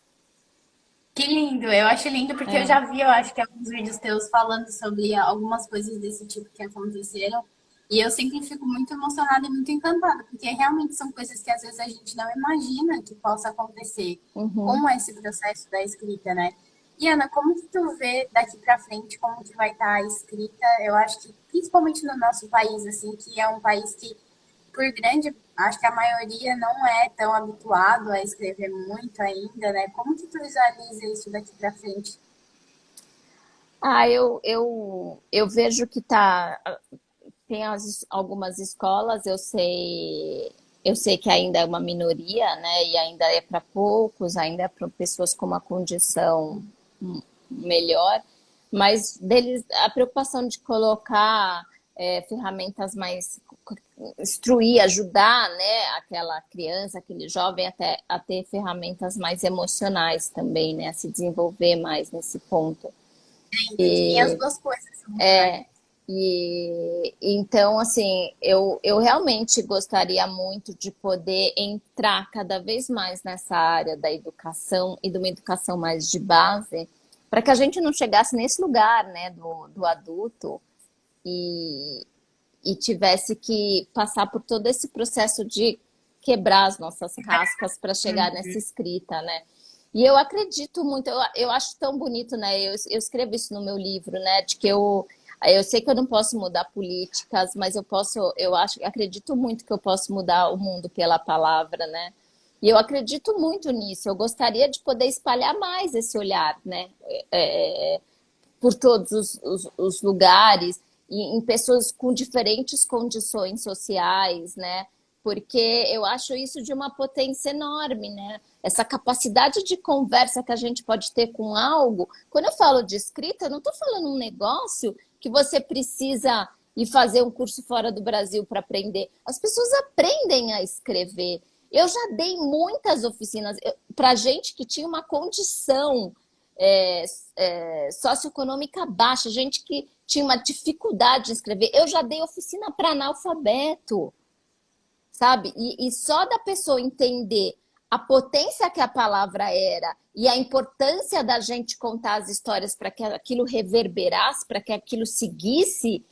Que lindo, eu acho lindo porque eu É. já vi, eu acho que alguns vídeos teus falando sobre algumas coisas desse tipo que aconteceram. E eu sempre fico muito emocionada e muito encantada, porque realmente são coisas que às vezes a gente não imagina que possa acontecer Uhum. com esse processo da escrita, né? E Ana, como que tu vê daqui para frente como que vai estar a escrita? Eu acho que principalmente no nosso país, assim, que é um país que por grande, acho que a maioria não é tão habituado a escrever muito ainda, né? Como que tu visualiza isso daqui para frente? Eu vejo que tem algumas escolas, eu sei que ainda é uma minoria, né? E ainda é para poucos, ainda é para pessoas com uma condição melhor, mas deles a preocupação de colocar ferramentas mais instruir, ajudar, né, aquela criança, aquele jovem até a ter ferramentas mais emocionais também, né, a se desenvolver mais nesse ponto. Entendi. E as E duas coisas junto, né? então, assim, eu realmente gostaria muito de poder entrar cada vez mais nessa área da educação e de uma educação mais de base, para que a gente não chegasse nesse lugar, né, do adulto e tivesse que passar por todo esse processo de quebrar as nossas cascas para chegar nessa escrita, né? E eu acredito muito, eu acho tão bonito, né? Eu escrevo isso no meu livro, né? De que eu sei que eu não posso mudar políticas, mas acredito muito que eu posso mudar o mundo pela palavra, né? E eu acredito muito nisso. Eu gostaria de poder espalhar mais esse olhar, né? Por todos os lugares, e em pessoas com diferentes condições sociais, né? Porque eu acho isso de uma potência enorme, né? Essa capacidade de conversa que a gente pode ter com algo. Quando eu falo de escrita, eu não estou falando um negócio que você precisa ir fazer um curso fora do Brasil para aprender. As pessoas aprendem a escrever. Eu já dei muitas oficinas para gente que tinha uma condição socioeconômica baixa, gente que tinha uma dificuldade de escrever. Eu já dei oficina para analfabeto, sabe? E só da pessoa entender a potência que a palavra era e a importância da gente contar as histórias para que aquilo reverberasse, para que aquilo seguisse,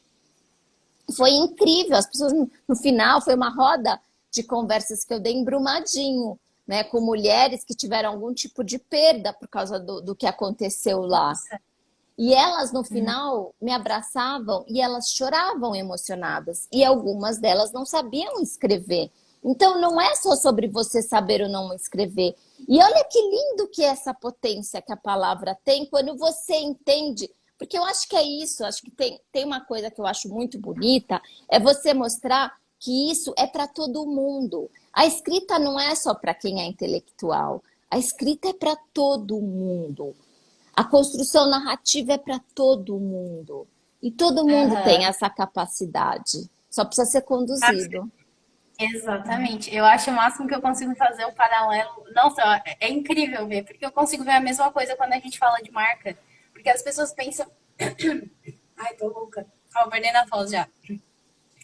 foi incrível. As pessoas, no final, foi uma roda de conversas que eu dei em Brumadinho, né, com mulheres que tiveram algum tipo de perda por causa do que aconteceu lá. E elas, no final, me abraçavam e elas choravam emocionadas. E algumas delas não sabiam escrever. Então, não é só sobre você saber ou não escrever. E olha que lindo que é essa potência que a palavra tem quando você entende. Porque eu acho que é isso. Acho que tem uma coisa que eu acho muito bonita, é você mostrar que isso é para todo mundo. A escrita não é só para quem é intelectual. A escrita é para todo mundo. A construção narrativa é para todo mundo. E todo mundo tem essa capacidade. Só precisa ser conduzido. Exatamente. Eu acho o máximo que eu consigo fazer um paralelo. Nossa, é incrível ver, porque eu consigo ver a mesma coisa quando a gente fala de marca. Porque as pessoas pensam. Ai, tô louca. Ó, perdendo a voz já.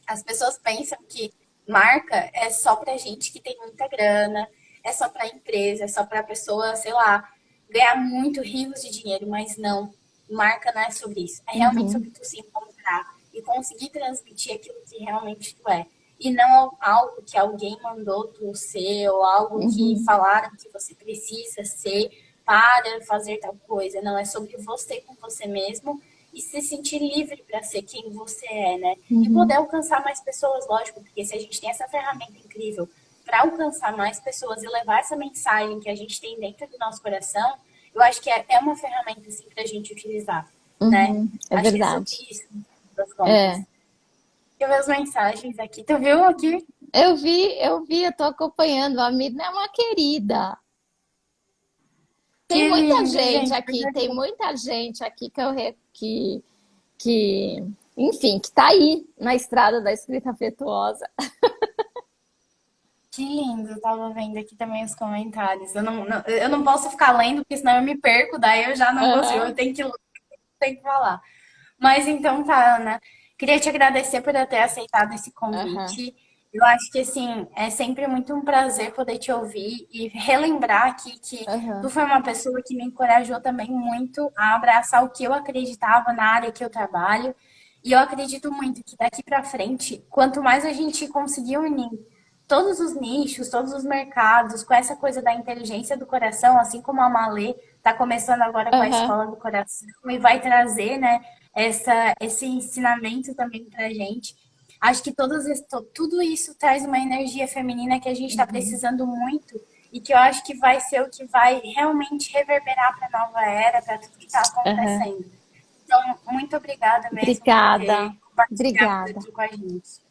As pessoas pensam que marca é só pra gente que tem muita grana, é só pra empresa, é só pra pessoa, sei lá, ganhar muito rios de dinheiro, mas não. Marca não é sobre isso. É realmente sobre tu se encontrar e conseguir transmitir aquilo que realmente tu é. E não algo que alguém mandou tu ser, ou algo que falaram que você precisa ser para fazer tal coisa. Não, é sobre você com você mesmo e se sentir livre para ser quem você é, né? E poder alcançar mais pessoas, lógico, porque se a gente tem essa ferramenta incrível para alcançar mais pessoas e levar essa mensagem que a gente tem dentro do nosso coração, eu acho que é uma ferramenta assim para a gente utilizar, né? É Acho verdade. que é sobre isso, das contas. Deixa eu ver as mensagens aqui. Tu viu aqui? Eu tô acompanhando. A Mirna é uma querida. Tem Que muita lindo, gente gente. aqui, tem muita gente aqui que, enfim, que tá aí na estrada da escrita afetuosa. Que lindo. Eu tava vendo aqui também os comentários. Eu não posso ficar lendo, porque senão eu me perco, daí eu já não consigo. Eu tenho que falar. Mas então tá, Ana. Queria te agradecer por ter aceitado esse convite. Eu acho que, assim, é sempre muito um prazer poder te ouvir e relembrar aqui que tu foi uma pessoa que me encorajou também muito a abraçar o que eu acreditava na área que eu trabalho. E eu acredito muito que daqui para frente, quanto mais a gente conseguir unir todos os nichos, todos os mercados, com essa coisa da inteligência do coração, assim como a Malê está começando agora com a Escola do Coração e vai trazer, né, esse ensinamento também para a gente. Acho que tudo isso traz uma energia feminina que a gente está precisando muito e que eu acho que vai ser o que vai realmente reverberar para a nova era, para tudo que está acontecendo. Então, muito obrigada mesmo por ter compartilhado aqui com a gente.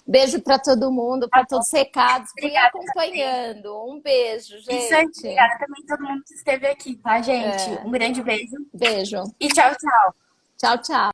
Beijo para todo mundo, para todos os recados. Fui Obrigada acompanhando. Também. Um beijo, gente. Isso aí, obrigada também todo mundo que esteve aqui, tá, gente? Um grande beijo. Beijo. E tchau, tchau. Tchau, tchau.